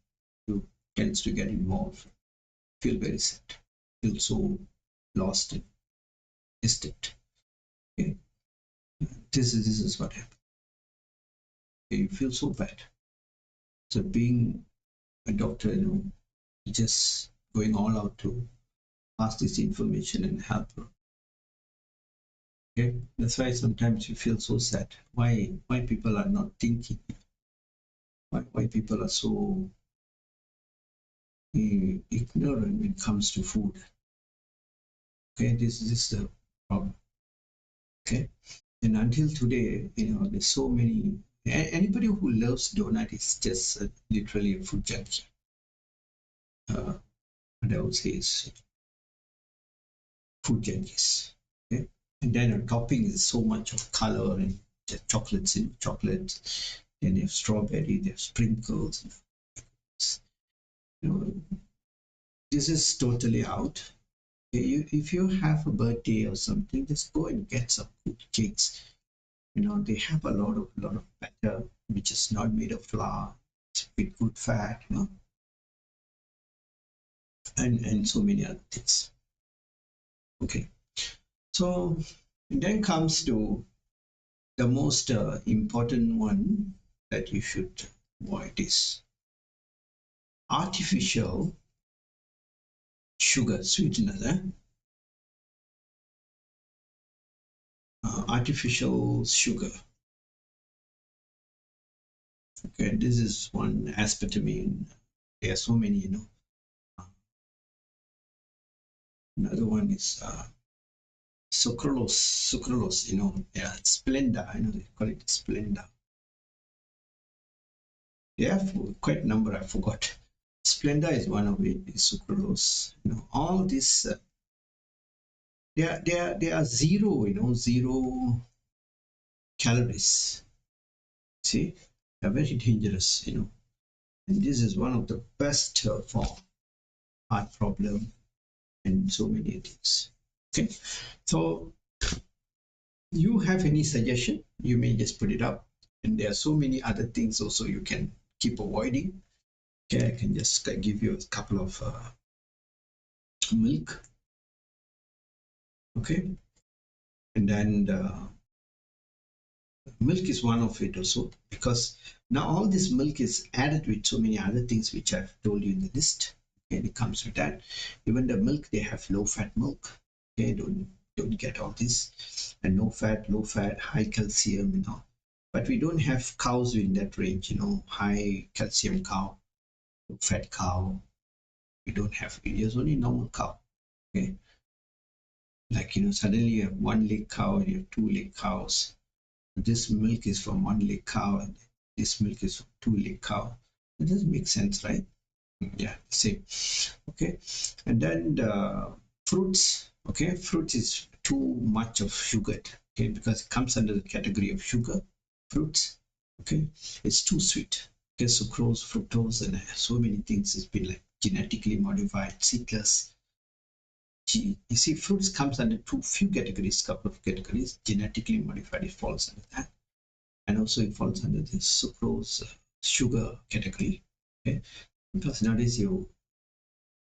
you tends to get involved, feel very sad, feel so lost and distant. Okay? This is what happens. Okay, you feel so bad. So being a doctor, just going all out to pass this information and help her. Okay, that's why sometimes you feel so sad. Why people are not thinking? Why people are so ignorant when it comes to food? Okay, this is the problem. Okay, and until today, there's so many. Anybody who loves donut is just literally a food junkie. What I would say is food junkies. Okay? And then a topping is so much of color and chocolates in chocolate. Then they have strawberry, they have sprinkles. This is totally out. Okay? If you have a birthday or something, just go and get some good cakes. They have a lot of batter which is not made of flour. It's with good fat, and so many other things. Okay, so then comes to the most important one that you should avoid is artificial sugar sweeteners. Artificial sugar. Okay, this is one aspartame. There are so many, you know. Another one is sucralose, you know. Yeah, Splenda, I know they call it Splenda. Yeah, quite a number, I forgot. Splenda is one of it, is sucralose. You know, all this, they are zero, you know, 0 calories. See, they're very dangerous, you know. And this is one of the best for heart problem and so many things. Okay, so you have any suggestion, you may just put it up. And there are so many other things also you can keep avoiding. Okay, I can just give you a couple of milk. Okay, and then milk is one of it also, because now all this milk is added with so many other things which I've told you in the list. Okay, it comes with that. Even the milk, they have low fat milk. Okay, don't get all this. And low fat, high calcium, you know. But we don't have cows in that range, you know, high calcium cow, low fat cow. We don't have it. There's only normal cow. Okay. Like, you know, suddenly you have one leg cow and you have two leg cows. This milk is from one leg cow and this milk is from two leg cow. It doesn't make sense, right? Yeah, same. Okay, and then the fruits. Okay, fruits is too much of sugar. Okay, because it comes under the category of sugar. Fruits. Okay, it's too sweet. Okay, sucrose, fructose, and so many things. It's been like genetically modified, citrus. You see, fruits comes under few categories, couple of categories. Genetically modified, it falls under that, and also it falls under the sucrose, sugar category. Okay, because nowadays your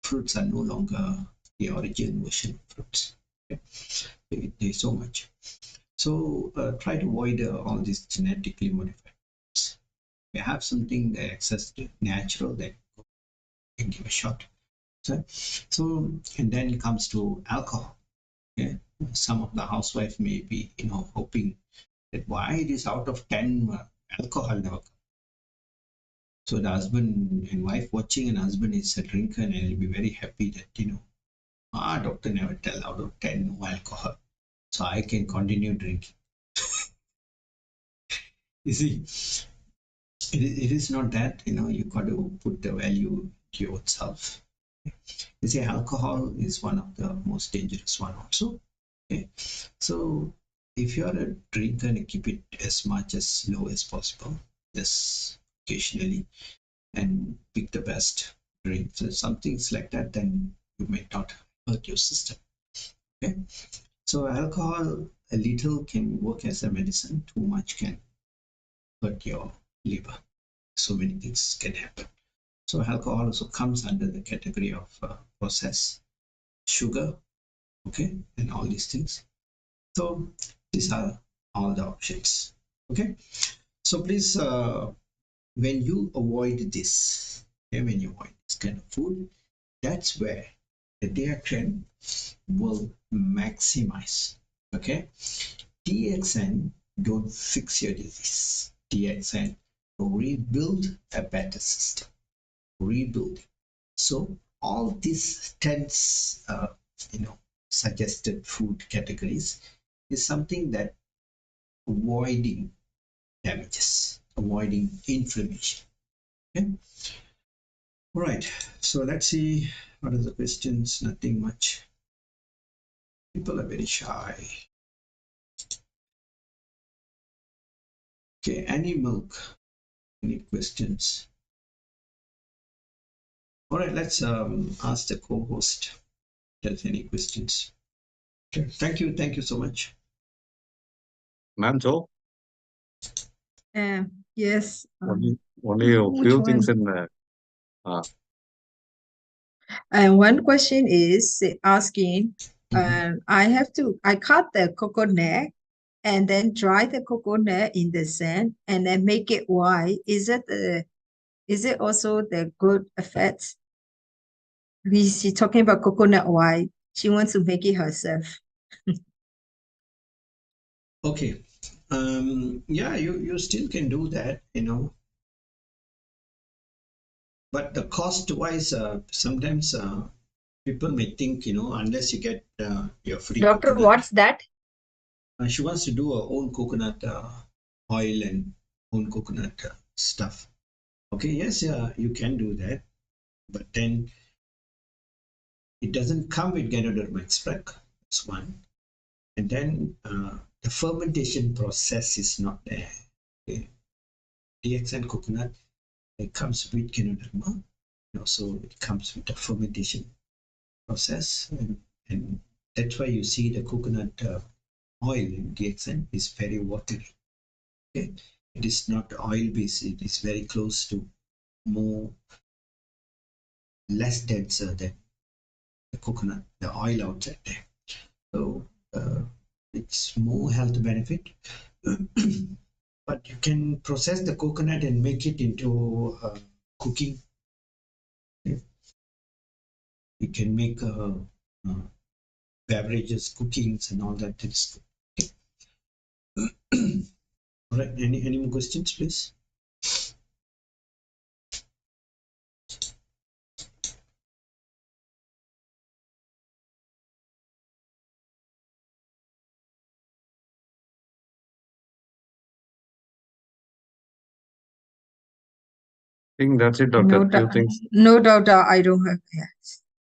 fruits are no longer the original version of fruits. Okay? There's so much. So try to avoid all these genetically modified fruits. If you have something that access to natural, then you can give a shot. So and then it comes to alcohol. Okay? Some of the housewife may be, you know, hoping that why it is out of 10 alcohol never comes. So the husband and wife watching, and husband is a drinker, and he'll be very happy that, you know, doctor never tell out of 10 no alcohol, so I can continue drinking. You see, it is not that, you know, you got to put the value to yourself. You see, alcohol is one of the most dangerous one also. Okay, so if you're a drinker, and keep it as much as low as possible, just occasionally, and pick the best drink. So some things like that, then you may not hurt your system. Okay, so alcohol, a little can work as a medicine, too much can hurt your liver. So many things can happen. So alcohol also comes under the category of processed sugar, okay, and all these things. So these are all the options. Okay, so please, when you avoid this, okay, when you avoid this kind of food, that's where the DXN will maximize. Okay, DXN don't fix your disease. DXN rebuild a better system. Rebuilding. So all these 10 you know, suggested food categories is something that avoiding damages, avoiding inflammation. Okay. All right. So let's see what are the questions. Nothing much. People are very shy. Okay. Any milk? Any questions? All right. Let's ask the co-host if there's any questions. Okay. Thank you. Thank you so much. Ma'am, so Yes. only a which few things one? in And one question is asking, I cut the coconut and then dry the coconut in the sand and then make it white. Is it also the good effect? She's talking about coconut white. She wants to make it herself. Okay. Yeah, you still can do that, you know. But the cost wise, sometimes people may think, unless you get your free Doctor, coconut. what's that? She wants to do her own coconut oil and own coconut stuff. Okay, yes, you can do that, but then it doesn't come with Ganoderma extract. That's one. And then the fermentation process is not there. Okay. DXN coconut, it comes with Ganoderma. So it comes with the fermentation process, and that's why you see the coconut oil in DXN is very watery. Okay, it is not oil based; it is very close to less denser than the coconut, the oil outside there. So it's more health benefit. But you can process the coconut and make it into cooking. Okay. You can make beverages, cookings, and all that. It's okay. All right. Any more questions, please? I think that's it, Doctor. No, Few things. no doubt. I don't have. Yeah.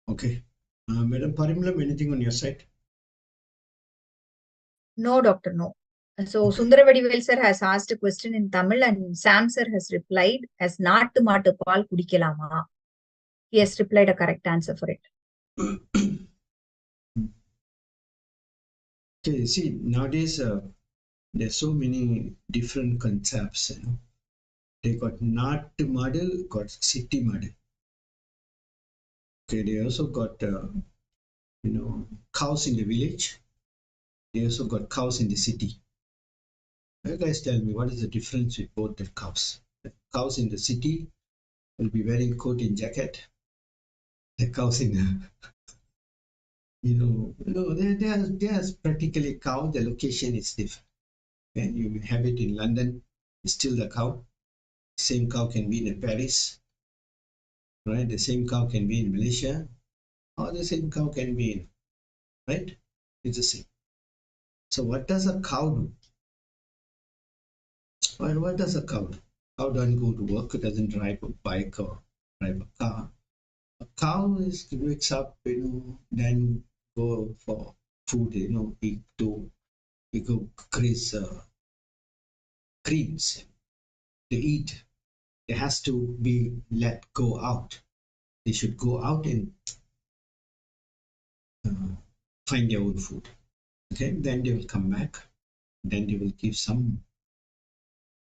Okay. Madam Parimalam, anything on your side? No, doctor, no. So Okay. Sundaravadivel sir has asked a question in Tamil and Sam sir has replied as நாட்டு மாட்டு பால் குடிக்கலாமா? He has replied a correct answer for it. Okay, see, nowadays there's so many different concepts, They got Natu model, got city model. Okay, they also got cows in the village. They also got cows in the city. You guys tell me what is the difference with both the cows? The cows in the city will be wearing coat and jacket. The cows in there's practically cow. The location is different. And you have it in London, it's still the cow. Same cow can be in Paris, right? The same cow can be in Malaysia, or the same cow can be in, right? It's the same. So what does a cow do? Well, what does a cow do? Cow doesn't go to work, it doesn't drive a bike or drive a car. A cow wakes up, then go for food, eat to go graze creams. They eat. It has to be let go out. They should go out and find their own food. Okay, then they will come back. Then they will give some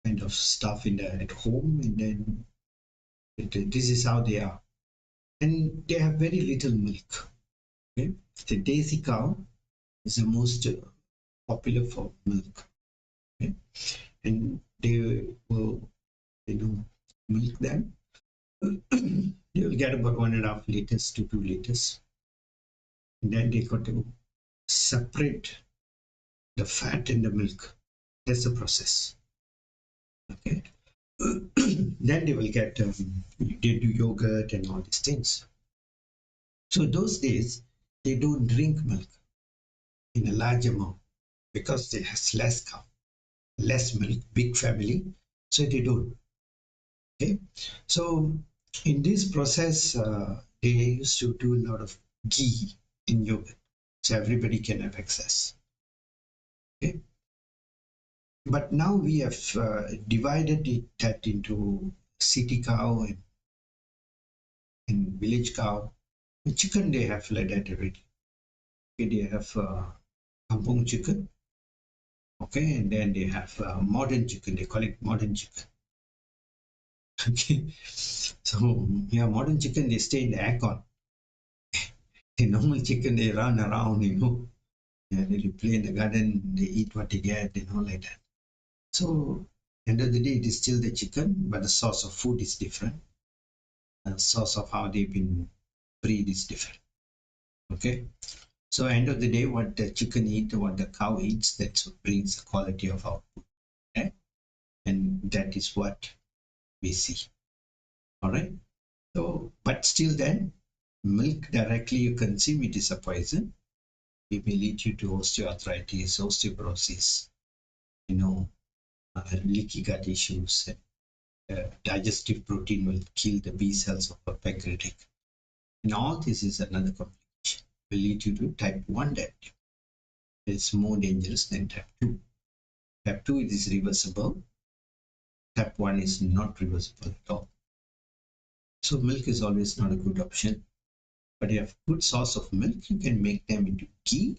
kind of stuff at home, and then this is how they are. And they have very little milk. Okay, the Desi cow is the most popular for milk. Okay, and they will, milk them. They will get about 1.5 liters to 2 liters. And then they got to separate the fat and the milk. That's the process. Okay. Then they will get they do yogurt and all these things. So those days they don't drink milk in a large amount because they have less cow, less milk, big family, so they don't. Okay, so in this process they used to do a lot of ghee in yogurt, so everybody can have access. Okay, but now we have divided that into city cow and village cow. In chicken they have like that already. Okay, they have kampung chicken. Okay, and then they have modern chicken. They call it modern chicken. Okay, so yeah, modern chicken they stay in the aircon. The normal chicken they run around, Yeah, they play in the garden. They eat what they get, like that. So end of the day, it is still the chicken, but the source of food is different. The source of how they've been breed is different. Okay. So end of the day, what the chicken eats, what the cow eats, that's what brings the quality of our food. Okay? And that is what we see. All right. So, but still then, milk directly you consume, it is a poison. It may lead you to osteoarthritis, osteoporosis, leaky gut issues. Digestive protein will kill the B cells of a pancreatic. And all this is another complication. Will lead you to type 1 diabetes. It's more dangerous than type 2. Type 2 is reversible. Type 1 is not reversible at all. So milk is always not a good option. But you have good source of milk, you can make them into ghee,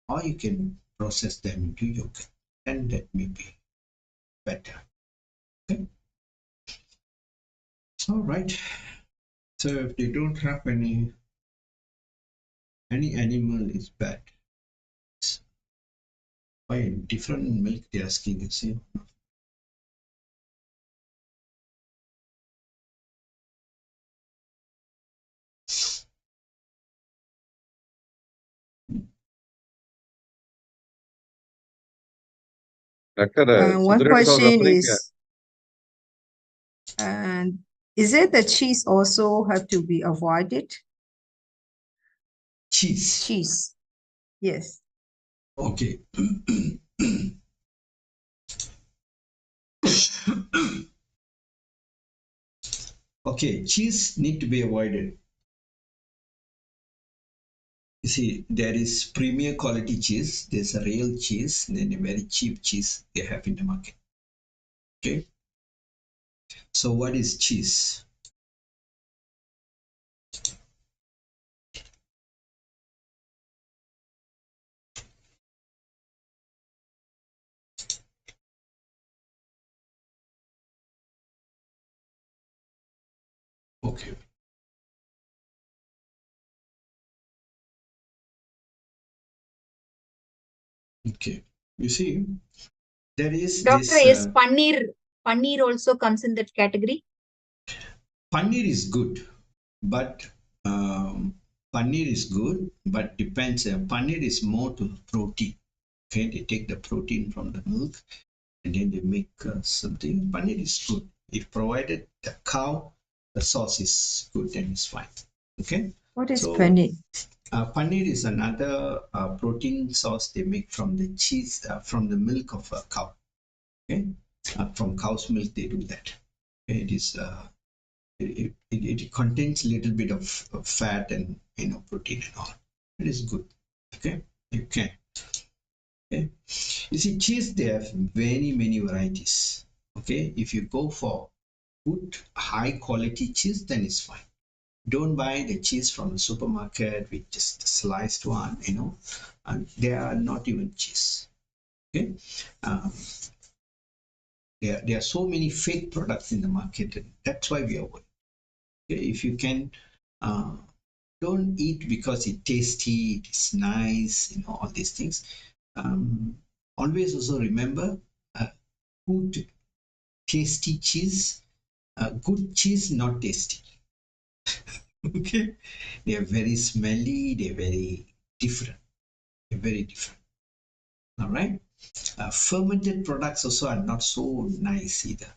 or you can process them into yogurt, and that may be better. Okay. All right. So if they don't have any animal is bad. Why different milk they're asking, you see? Doctor, One Sudhir was question referring, is, and is it the cheese also have to be avoided? Cheese. Cheese, yes. Okay. Okay, cheese need to be avoided. You see, there is premier quality cheese, there's a real cheese, and then a very cheap cheese they have in the market. Okay. So what is cheese? Okay. Okay. You see, there is Doctor, this is paneer also comes in that category? paneer is good, but paneer is good, but depends. Paneer is more to protein. Okay, they take the protein from the milk and then they make something. Paneer is good if provided the cow, the sauce is good, then it's fine. Okay. What is So paneer? paneer is another protein sauce they make from the cheese, from the milk of a cow. Okay, from cow's milk they do that. Okay? It is it contains a little bit of fat and protein and all. It is good. Okay, you can. Okay, you see cheese they have many varieties. Okay, if you go for good high quality cheese, then it's fine. Don't buy the cheese from the supermarket with just sliced one, and they are not even cheese. Okay, um, there are so many fake products in the market, and that's why we avoid. Okay, if you can, uh, don't eat because it's tasty, it is nice, all these things. Always also remember, good tasty cheese, good cheese not tasty. Okay, they are very smelly, they're very different. They're very different. All right. Fermented products also are not so nice either.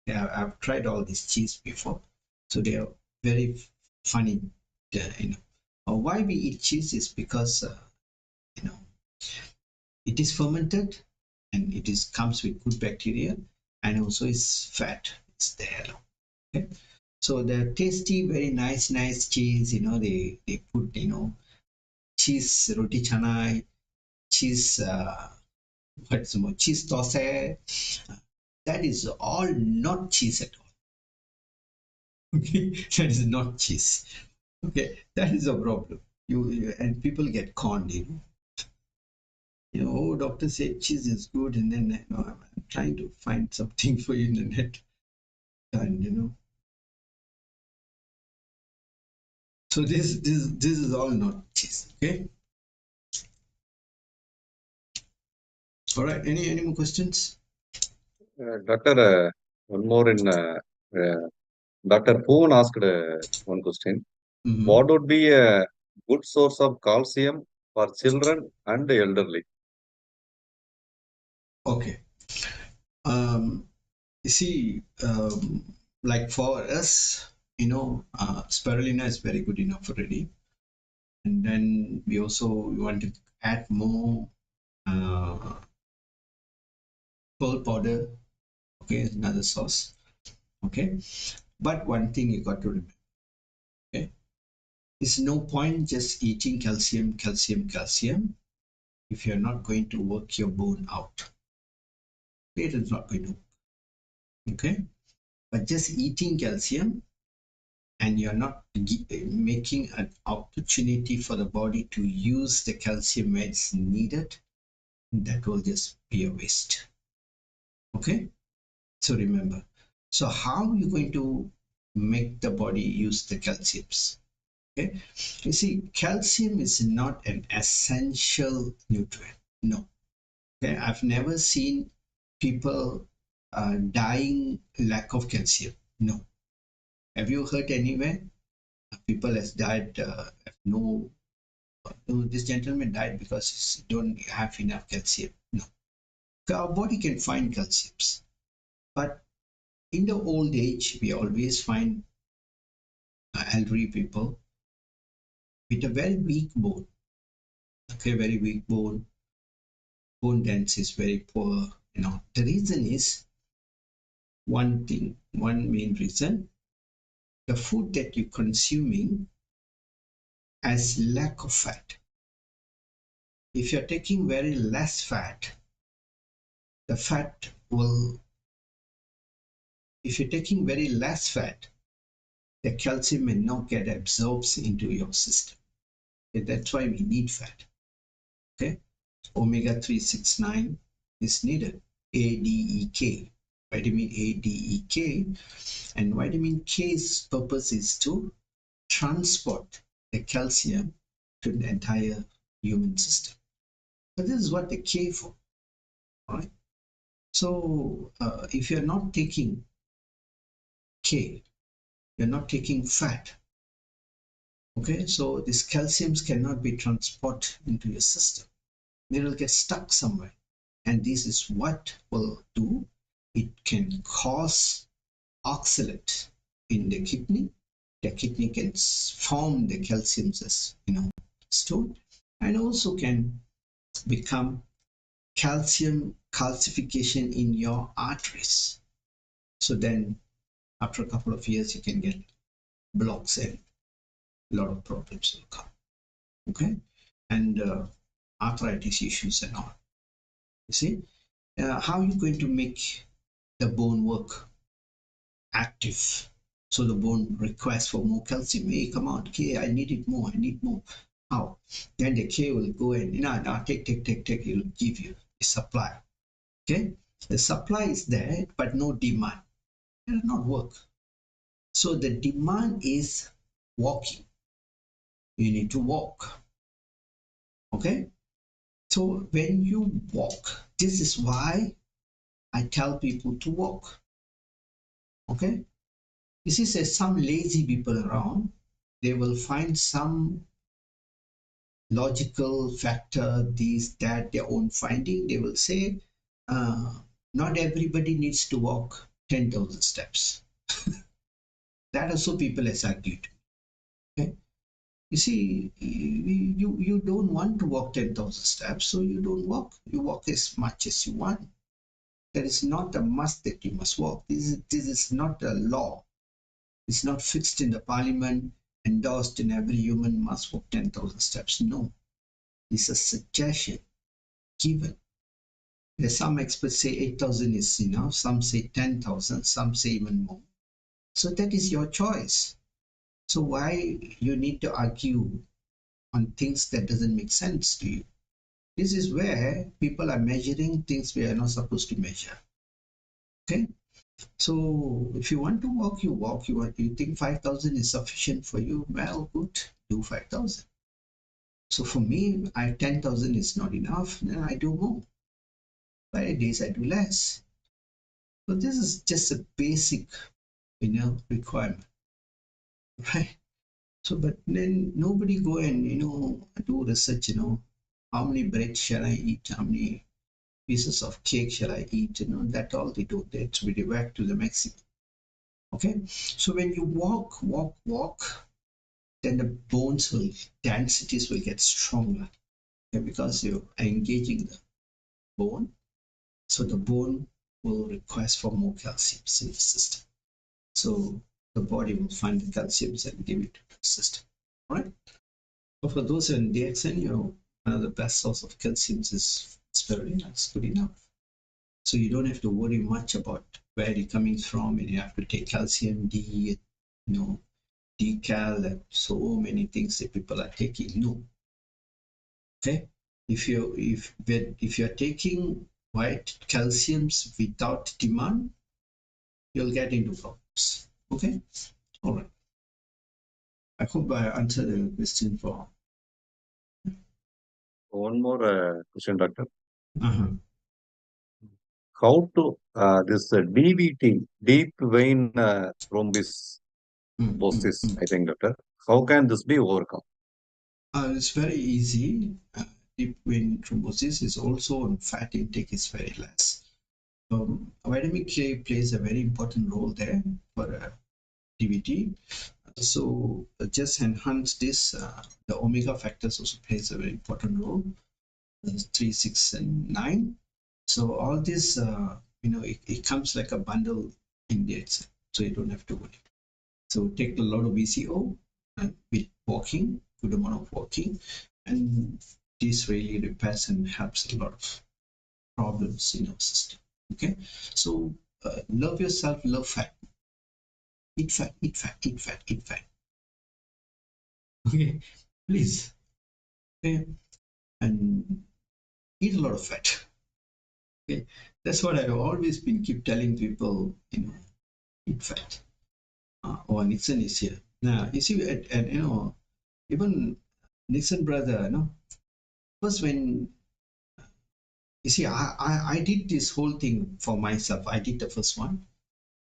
Yeah, I've tried all these cheese before, so they are very funny. Why we eat cheese is because you know it is fermented and it is comes with good bacteria and also is fat. It's there. Okay. So the tasty, very nice cheese. They put cheese roti canai, cheese what's more cheese tosse. That is all not cheese at all. Okay, that is not cheese. Okay, that is a problem. And people get conned. Oh, doctor said cheese is good, and then I'm trying to find something for you in the net, and so this is all not cheese. Okay. All right. Any more questions? Doctor, one more in Dr. Poon asked one question. What would be a good source of calcium for children and the elderly? Okay. You see, like for us, spirulina is very good enough already. And then we want to add more pearl powder. Okay, another sauce. Okay, but one thing you got to remember. Okay, it's no point just eating calcium if you're not going to work your bone out. It is not going to work. Okay, but just eating calcium and you're not making an opportunity for the body to use the calcium where it's needed, that will just be a waste. Okay, so remember, so how are you going to make the body use the calciums? Okay, you see, calcium is not an essential nutrient. No. Okay, I've never seen people dying lack of calcium. No. Have you heard anywhere people has died? No, this gentleman died because he don't have enough calcium. No. So our body can find calciums, but in the old age, we always find elderly people with a very weak bone. Okay, very weak bone. Bone density is very poor. The reason is one main reason: the food that you're consuming has lack of fat. If you're taking very less fat, the fat will. If you're taking very less fat, the calcium may not get absorbed into your system. Okay, that's why we need fat. Okay, omega-369 is needed. ADEK, vitamin ADEK, and vitamin K's purpose is to transport the calcium to the entire human system. So this is what the K for, right? So if you're not taking K, you're not taking fat. Okay, so these calciums cannot be transported into your system. They will get stuck somewhere. And this is what will do. It can cause oxalate in the kidney. The kidney can form the calciums as stone, and also can become calcium calcification in your arteries. So then after a couple of years you can get blocks and a lot of problems will come. Okay, and arthritis issues and all. You see, how are you going to make the bone work active? So the bone requests for more calcium. Hey, come on, K, I need it more. I need more. How? Then the K will go and take. It will give you a supply. Okay, the supply is there, but no demand. It will not work. So the demand is walking. You need to walk. Okay. So when you walk, this is why I tell people to walk. Okay. You see, there's some lazy people around. They will find some logical factor, this, that, their own finding. They will say, not everybody needs to walk 10,000 steps. That also people has argued. Okay. You see, you don't want to walk 10,000 steps, so you don't walk. You walk as much as you want. There is not a must that you must walk. This is not a law. It's not fixed in the parliament, endorsed in every human must walk 10,000 steps. No, it's a suggestion given. There's some experts say 8,000 is enough, some say 10,000, some say even more. So that is your choice. So why you need to argue on things that doesn't make sense to you? This is where people are measuring things we are not supposed to measure. Okay, so if you want to walk, you walk. You think 5,000 is sufficient for you? Well, good, do 5,000. So for me, 10,000 is not enough. Then I do more. By days I do less. So this is just a basic, requirement, right? So, but then nobody go and do research. How many bread shall I eat? How many pieces of cake shall I eat? That all they do. That's really back to the maximum. Okay, so when you walk, then the densities will get stronger, okay, because you're engaging the bone. So the bone will request for more calcium in the system. So the body will find the calcium and give it to the system. All right. So for those in DXN, one of the best source of calcium is spirulina. It's good enough. So you don't have to worry much about where it's coming from, and you have to take calcium D, decal, and so many things that people are taking. No. Okay. If you're taking white calciums without demand, you'll get into problems. Okay. All right. I hope I answered the question for. One more question, doctor. Uh-huh. How to this DVT, deep vein thrombosis, I think, doctor. How can this be overcome? It's very easy. Deep vein thrombosis is also on fat intake is very less. Vitamin K plays a very important role there for DVT. So just enhance this. The omega factors also plays a very important role. 3, 6, and 9. So all this, it comes like a bundle in the Excel, so you don't have to worry. So take a lot of VCO and with walking, good amount of walking, and this really repairs and helps a lot of problems in our system. Okay, so love yourself, love fat, eat fat, eat fat, eat fat, eat fat. Okay, please. Okay, and eat a lot of fat. Okay, that's what I've always been keep telling people. Eat fat. Or Nixon is here. Now you see, and even Nixon brother, first when you see, I did this whole thing for myself. I did the first one.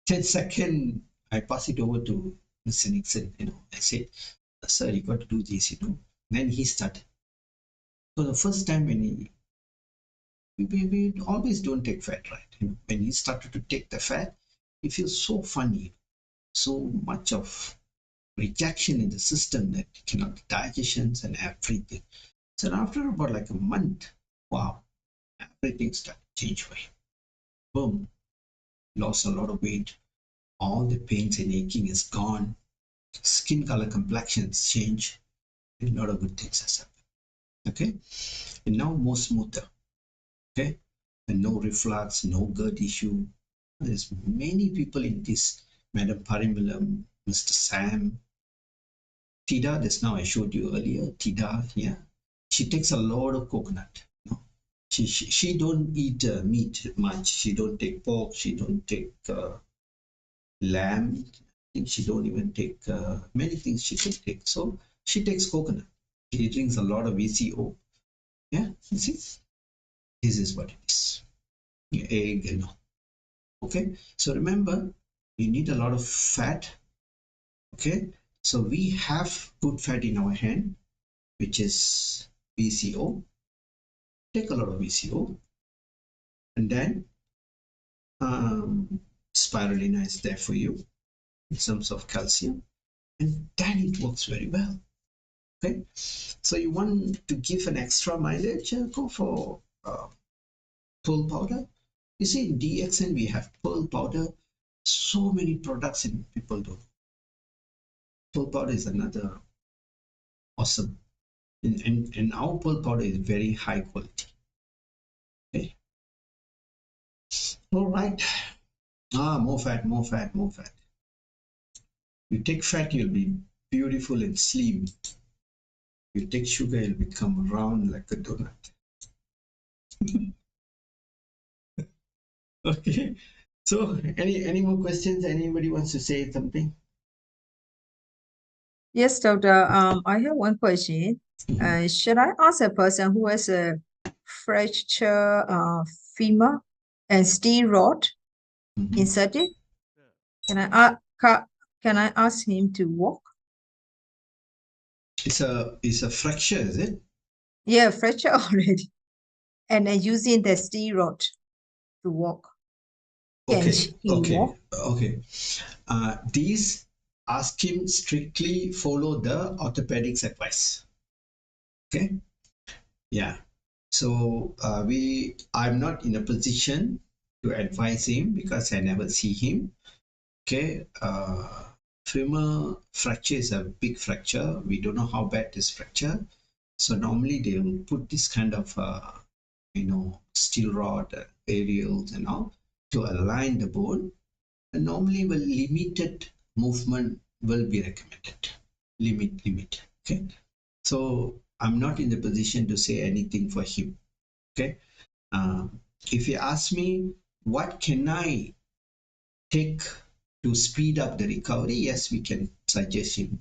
Then second, I pass it over to Mr. Nixon. I said, sir, you got to do this. Then he started. So the first time when we always don't take fat, right? When he started to take the fat, it feels so funny, so much of rejection in the system that you cannot digestions and everything. So after about like a month, wow, everything started to change for him. Boom, lost a lot of weight. All the pains and aching is gone. Skin color complexions change. A lot of good things has happened. Okay, and now more smoother. Okay, and no reflux, no gut issue. There's many people in this. Madam Parimalam, Mr. Sam, Tida, just now I showed you earlier, Tida here. She takes a lot of coconut. She don't eat meat much. She don't take pork. She don't take lamb. I think she don't even take many things she could take. So she takes coconut. She drinks a lot of VCO. Yeah, you see, this is what it is. Egg and all. Okay, so remember, you need a lot of fat. Okay, so we have good fat in our hand, which is VCO. Take a lot of VCO, and then spirulina is there for you in terms of calcium, and then it works very well. Okay, so you want to give an extra mileage, go for pearl powder. You see, in DXN we have pearl powder. So many products and people do. Pearl powder is another awesome, and our pearl powder is very high quality. Okay, all right. More fat, more fat, more fat. You take fat, you'll be beautiful and slim. You take sugar, you'll become round like a donut. Okay. So, any more questions? Anybody wants to say something? Yes, doctor. I have one question. Should I ask a person who has a fracture femur and steel rod inserted? Can I ask him to walk? It's a fracture, is it? Yeah, fracture already, and then using the steel rod to walk. Okay, he walk? okay. These ask him strictly follow the orthopedics advice. Okay, yeah. So I'm not in a position to advise him because I never see him. Okay, femur fracture is a big fracture. We don't know how bad this fracture. So normally they will put this kind of steel rod, aerials and all to align the bone. And normally, limited movement will be recommended. Limit. Okay. So I'm not in the position to say anything for him. Okay. If you ask me, what can I take to speed up the recovery? Yes, we can suggest him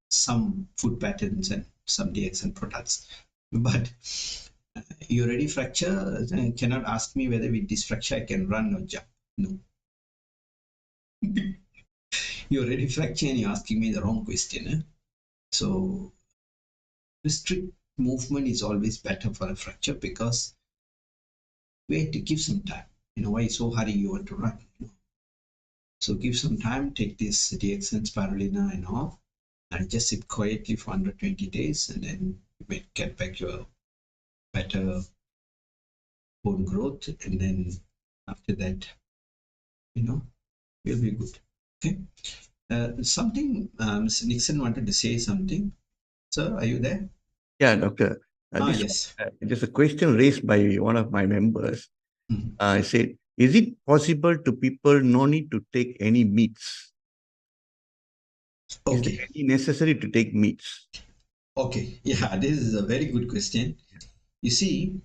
some food patterns and some DXN products. But you already fracture, cannot ask me whether with this fracture I can run or jump. No. You already fracture and you're asking me the wrong question. So restrict movement is always better for a fracture because we have to give some time. Why so hurry you want to run? So give some time, take this DXN, spirulina and all, and just sit quietly for 120 days and then you may get back your better bone growth, and then after that, you'll be good. Okay. Something, Mr. Nixon wanted to say something. Sir, are you there? Yeah, doctor. Yes. There's a question raised by one of my members. I said, is it possible to people no need to take any meats? Okay. Is there any necessary to take meats? Okay. Yeah, this is a very good question. You see,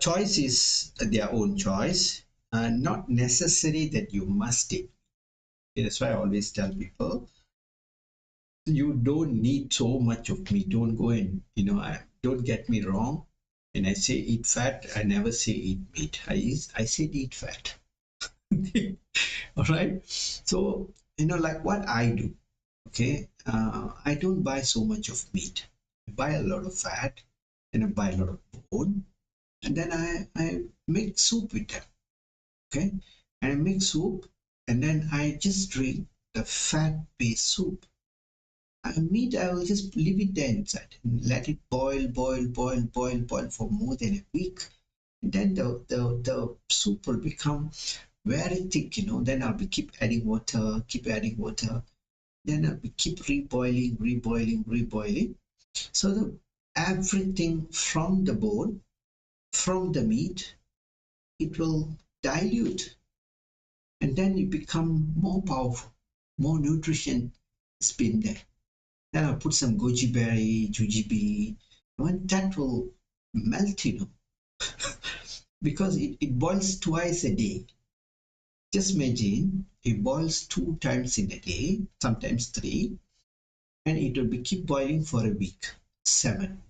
choice is their own choice, not necessary that you must take. That's why I always tell people, you don't need so much of meat. Don't go and, don't get me wrong. When I say eat fat, I never say eat meat. I said eat fat. All right. So, like what I do, okay, I don't buy so much of meat. I buy a lot of fat and I buy a lot of bone, and then I make soup with them. Okay, and I make soup, and then I just drink the fat-based soup. Meat, I will just leave it there inside and let it boil for more than a week. And then the soup will become very thick, Then I'll be keep adding water. Then I'll be keep reboiling. So everything from the bone, from the meat, it will dilute, and then it become more powerful, more nutrition has been there. Then I'll put some goji berry, jujube, and that will melt, because it boils twice a day. Just imagine it boils 2 times in a day, sometimes 3, and it will be keep boiling for a week, 7.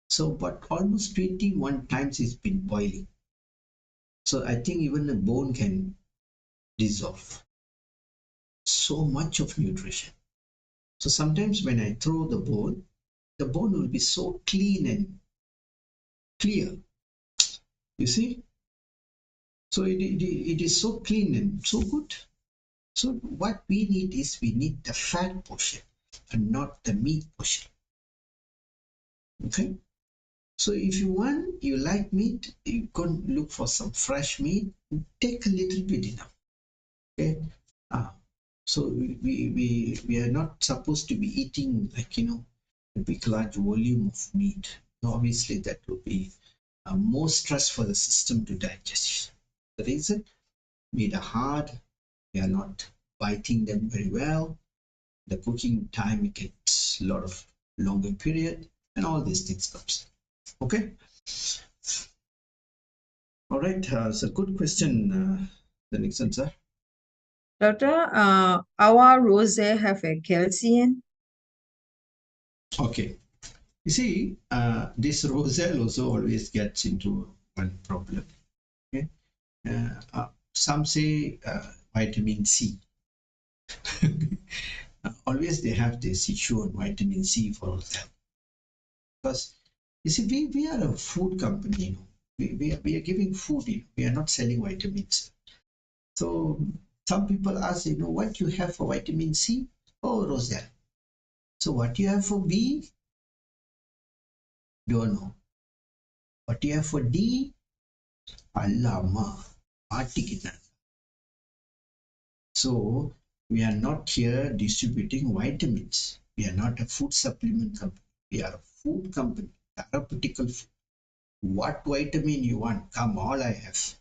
So, but almost 21 times it's been boiling. So I think even the bone can dissolve. So much of nutrition. So sometimes when I throw the bone will be so clean and clear. You see? So it is so clean and so good. So what we need the fat portion and not the meat portion. Okay? So if you like meat, you can look for some fresh meat, take a little bit enough. Okay? So we are not supposed to be eating a big large volume of meat. Obviously that will be more stress for the system to digest. The reason, meat are hard, we are not biting them very well. The cooking time gets a lot of longer period, and all these things comes. Okay. All right. It's a good question, the Nixon sir. Doctor, our rose have a calcium. Okay. You see, this roselle also always gets into one problem. Okay. Some say vitamin C. Always they have this issue on vitamin C for roselle. Because you see, we are a food company. We are giving food. We are not selling vitamins. So some people ask, what you have for vitamin C? Oh, Roselle. So what you have for B? Don't know. What you have for D? Allama. Artikitan. So we are not here distributing vitamins. We are not a food supplement company. We are a food company, therapeutical food. What vitamin you want? Come, all I have.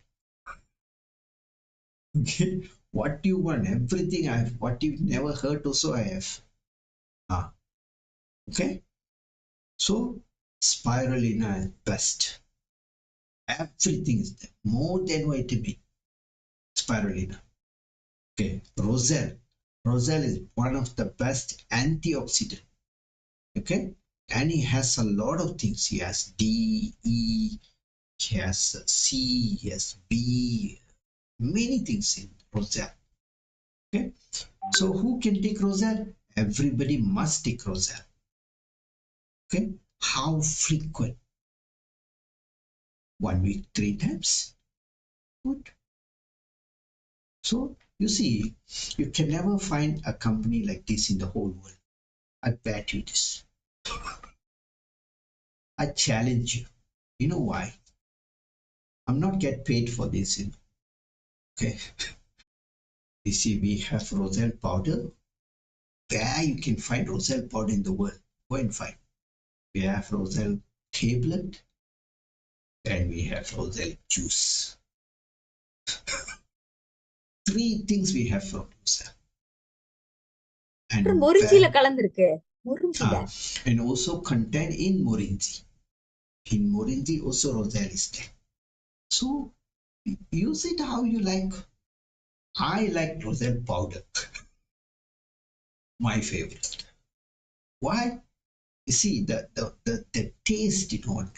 Okay. What you want? Everything I have. What you never heard also I have. Okay. So spirulina is best. Everything is there. More than vitamin. Spirulina. Okay. Roselle. Roselle is one of the best antioxidant. Okay. And he has a lot of things. He has D, E, he has C, he has B, many things in Roselle. Okay. So who can take Roselle? Everybody must take Roselle. Okay. How frequent? 1 week, 3 times. Good. So you see, you can never find a company like this in the whole world. I bet you this. I challenge you. You know why? I'm not get paid for this. Okay. You see, we have Roselle powder. Where you can find Roselle powder in the world? Go and find. We have Roselle tablet and we have Roselle juice. 3 things we have from Roselle. And முறிஞ்சில கலந்துருக்கு முறிஞ்சில and also contained in Morinji. In Morinji also Roselle is there. So use it how you like. I like Roselle powder. My favorite. Why? You see, the taste,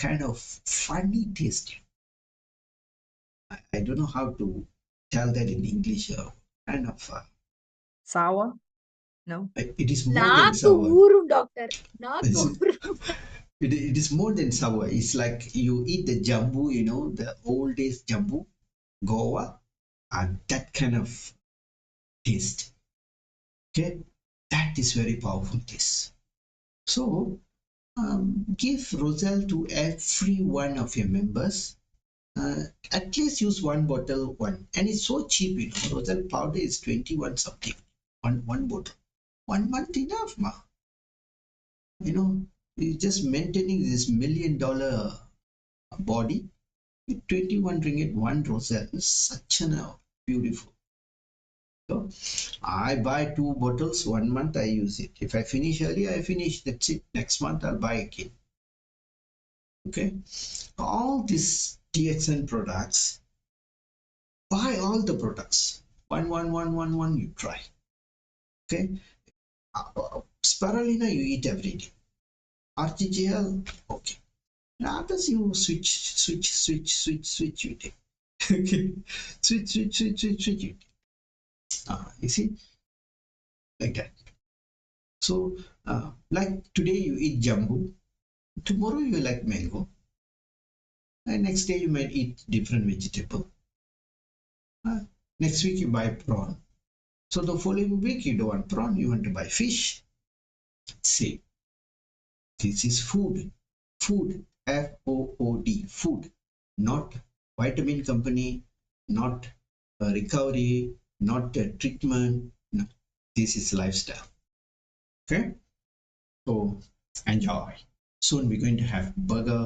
kind of funny taste. I don't know how to tell that in English. Kind of Sour? No. it is more than நாக்கு sour. ஊரும் doctor நாக்கு ஊரும் It is more than sour. It's like you eat the jambu, the old days jambu, Goa, and that kind of taste. Okay, that is very powerful taste. So give Roselle to every one of your members. At least use 1 bottle, and it's so cheap. Roselle powder is 21 something. One bottle, 1 month enough, ma. You're just maintaining this $1 million body with 21 ringgit, 1 Roselle is such a beautiful. So I buy 2 bottles, 1 month I use it. If I finish early, I finish. That's it. Next month I'll buy again. Okay. All these DXN products, buy all the products. One, you try. Okay. Spirulina you eat every day. RGGL, okay. Others you switch you take. Okay. Switch you take. You see, like that. So like today you eat jambu, tomorrow you like mango, and next day you might eat different vegetable. Next week you buy prawn. So the following week you don't want prawn, you want to buy fish. See, this is food. Food, FOOD, food, not vitamin company, not recovery, not treatment. No, this is lifestyle. Okay, so enjoy. Soon we're going to have burger,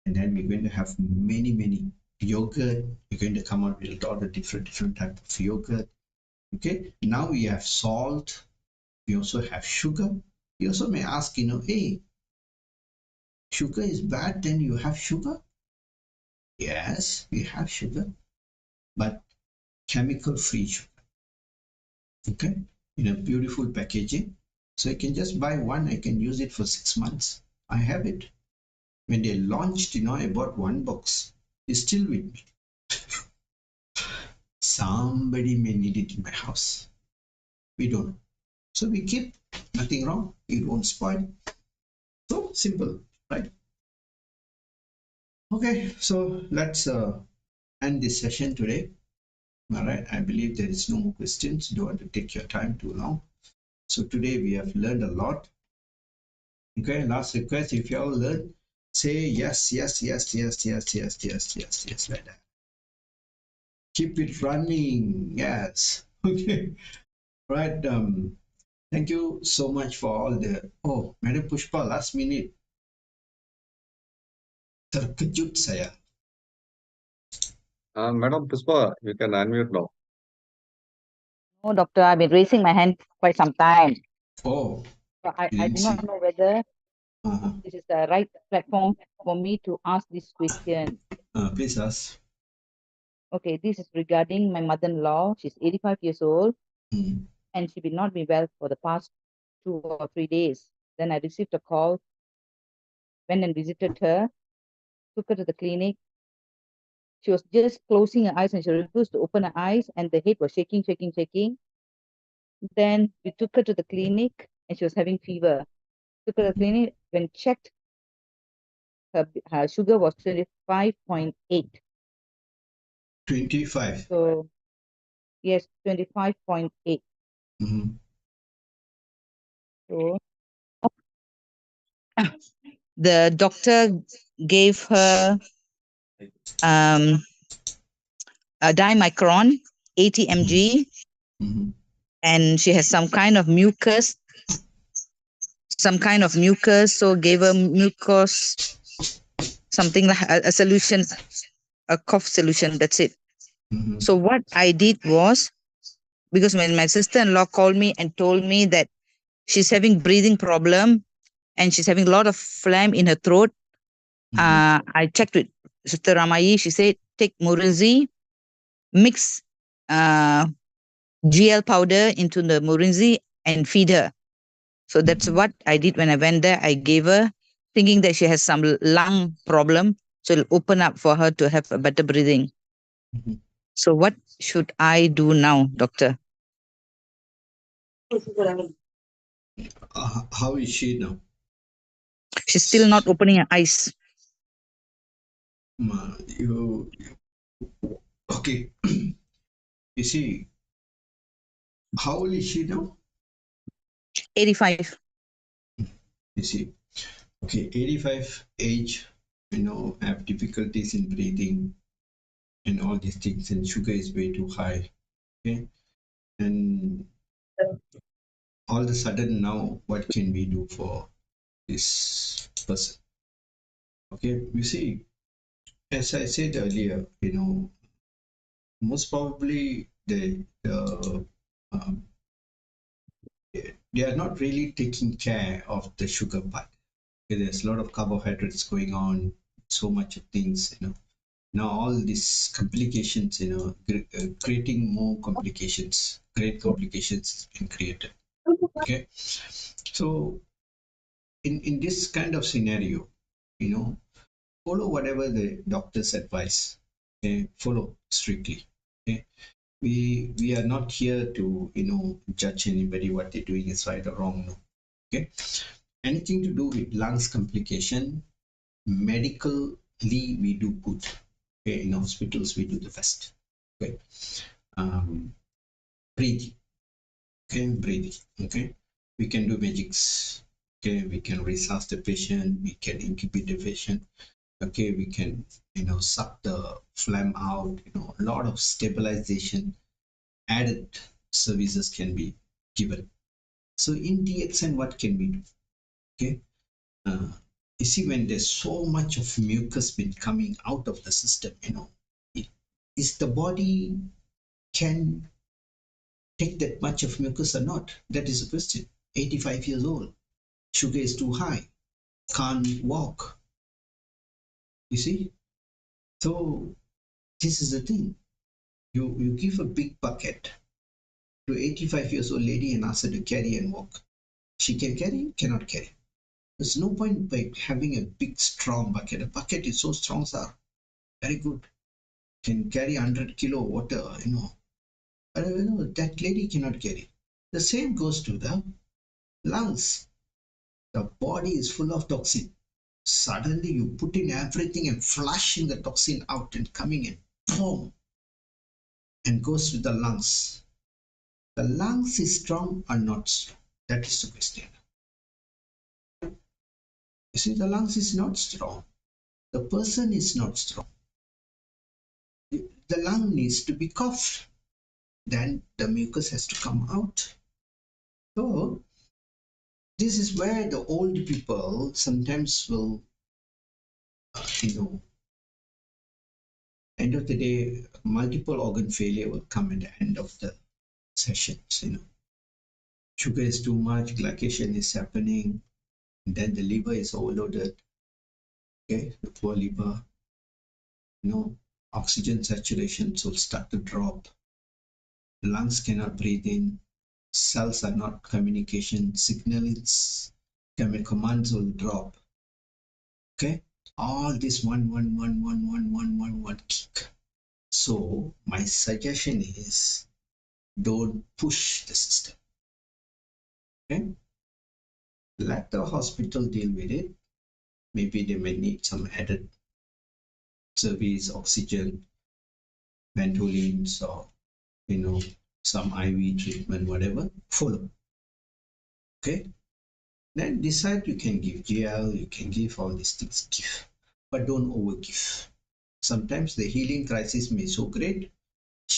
and then we're going to have many yogurt. We're going to come out with all the different type of yogurt. Okay, now we have salt, we also have sugar. You also may ask, hey, sugar is bad, then you have sugar? Yes, we have sugar, but chemical free sugar. Okay, in a beautiful packaging. So I can just buy one, I can use it for 6 months. I have it. When they launched, I bought 1 box. It's still with me. Somebody may need it in my house. We don't know. So we keep, nothing wrong. It won't spoil. So simple, right? Okay, so let's end this session today. All right, I believe there is no more questions. Don't want to take your time too long. So today we have learned a lot. Okay, last request, if you all learn, say yes, yes, yes, yes, yes, yes, yes, yes, yes, like that. Keep it running, yes. Okay, right. Thank you so much for all the, oh, Madam Pushpa, last minute. Terkejut saya. Madam Puspa, you can unmute now. No, doctor, I've been raising my hand quite some time. Oh, So I didn't do not see. know whether Uh-huh. this is the right platform for me to ask this question. Please ask. Okay, this is regarding my mother-in-law. She's 85 years old Mm. and she will not be well for the past 2 or 3 days. Then I received a call, went and visited her, took her to the clinic. She was just closing her eyes and she refused to open her eyes and the head was shaking, shaking, shaking. Then we took her to the clinic and she was having fever. Took her to the clinic, when checked, her sugar was 25.8. 25. So yes, 25.8. Mm-hmm. So the doctor gave her a dimicron 80 mg, Mm-hmm. and she has some kind of mucus, so gave her mucus, something like a solution, a cough solution, that's it. Mm-hmm. So what I did was, because when my sister-in-law called me and told me that she's having breathing problem and she's having a lot of phlegm in her throat, I checked with Sister Ramayi. She said, take Morinzi, mix GL powder into the Morinzi and feed her. So that's what I did when I went there. I gave her, thinking that she has some lung problem. So it'll open up for her to have a better breathing. Mm-hmm. So what should I do now, doctor? How is she now? She's still not opening her eyes. Okay. You see, how old is she now? 85. You see, okay, 85 age, have difficulties in breathing and all these things, and sugar is way too high. Okay. And all of a sudden now, what can we do for this person? Okay, you see, as I said earlier, most probably um, they are not really taking care of the sugar part. Okay, there's a lot of carbohydrates going on, so much of things, Now all these complications, creating more complications, great complications has been created. Okay, so in this kind of scenario, follow whatever the doctors advise. Okay, follow strictly. Okay, we are not here to judge anybody what they're doing is right or wrong. No. Okay, anything to do with lungs complication, medically we do good. Okay, in hospitals we do the best. Okay, breathing. Okay, breathing. Okay, we can do magics. Okay, we can resuscitate the patient. We can incubate the patient. Okay, we can suck the phlegm out. A lot of stabilization added services can be given. So in DXN, what can we do? Okay, you see, when there's so much of mucus been coming out of the system, is the body can take that much of mucus or not? That is a question. 85 years old, sugar is too high, can't walk. You see, so this is the thing. You give a big bucket to 85 years old lady and ask her to carry and walk. She can carry, cannot carry. There's no point by having a big strong bucket. A bucket is so strong, sir. Very good. Can carry 100 kilo water, But that lady cannot carry. The same goes to the lungs. The body is full of toxin. Suddenly you put in everything and flushing the toxin out and coming in. Boom. and goes to the lungs. The lungs is strong or not strong? That is the question. You see, the lungs is not strong. The person is not strong. The lung needs to be coughed. Then the mucus has to come out. So this is where the old people sometimes will, end of the day, multiple organ failure will come at the end of the sessions. Sugar is too much, glycation is happening, and then the liver is overloaded. Okay, the poor liver, oxygen saturation will start to drop. The lungs cannot breathe in. Cells are not communication. Signals, commands will drop. Okay, all this one kick. So my suggestion is, don't push the system. Okay, let the hospital deal with it. Maybe they may need some added service, oxygen, ventolins, or some IV treatment, whatever. Follow. Okay, then decide. You can give GL, you can give all these things, give, but don't overgive. Sometimes the healing crisis may be so great,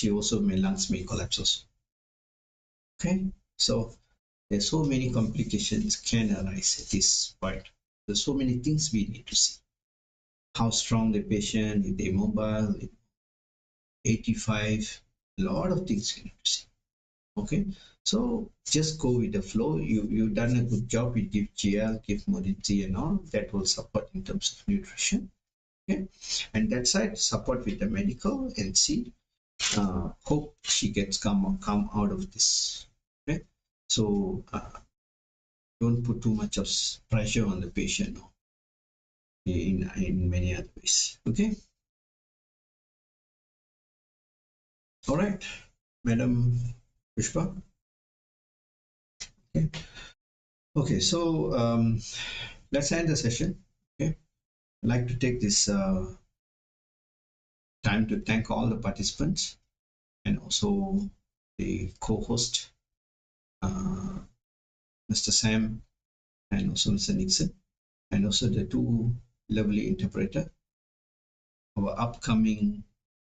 lungs may collapse also. Okay, so there's so many complications can arise at this point. There's so many things we need to see. How strong the patient, if they're mobile, 85, a lot of things we need to see. Okay, so just go with the flow. You've done a good job. You give GL, give Morinzi and all that will support in terms of nutrition. Okay, and that side support with the medical and see. Hope she gets come out of this. Okay, so don't put too much of pressure on the patient in many other ways. Okay, all right, Madam Pushpa. Okay, so let's end the session. Okay, I'd like to take this time to thank all the participants and also the co-host, Mr. Sam, and also Mr. Nixon, and also the two lovely interpreter, our upcoming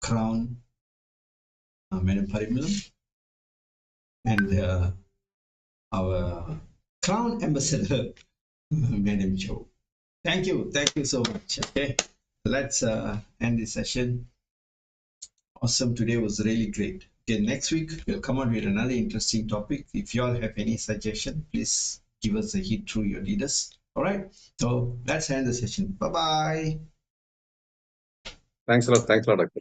crown, Madam Parimalam, and our crown ambassador, Madam Jo. Thank you so much. Okay, let's end this session. Awesome, today was really great. Okay, next week we'll come out with another interesting topic. If you all have any suggestion, please give us a hit through your leaders. All right, so let's end the session. Bye-bye. Thanks a lot, Doctor.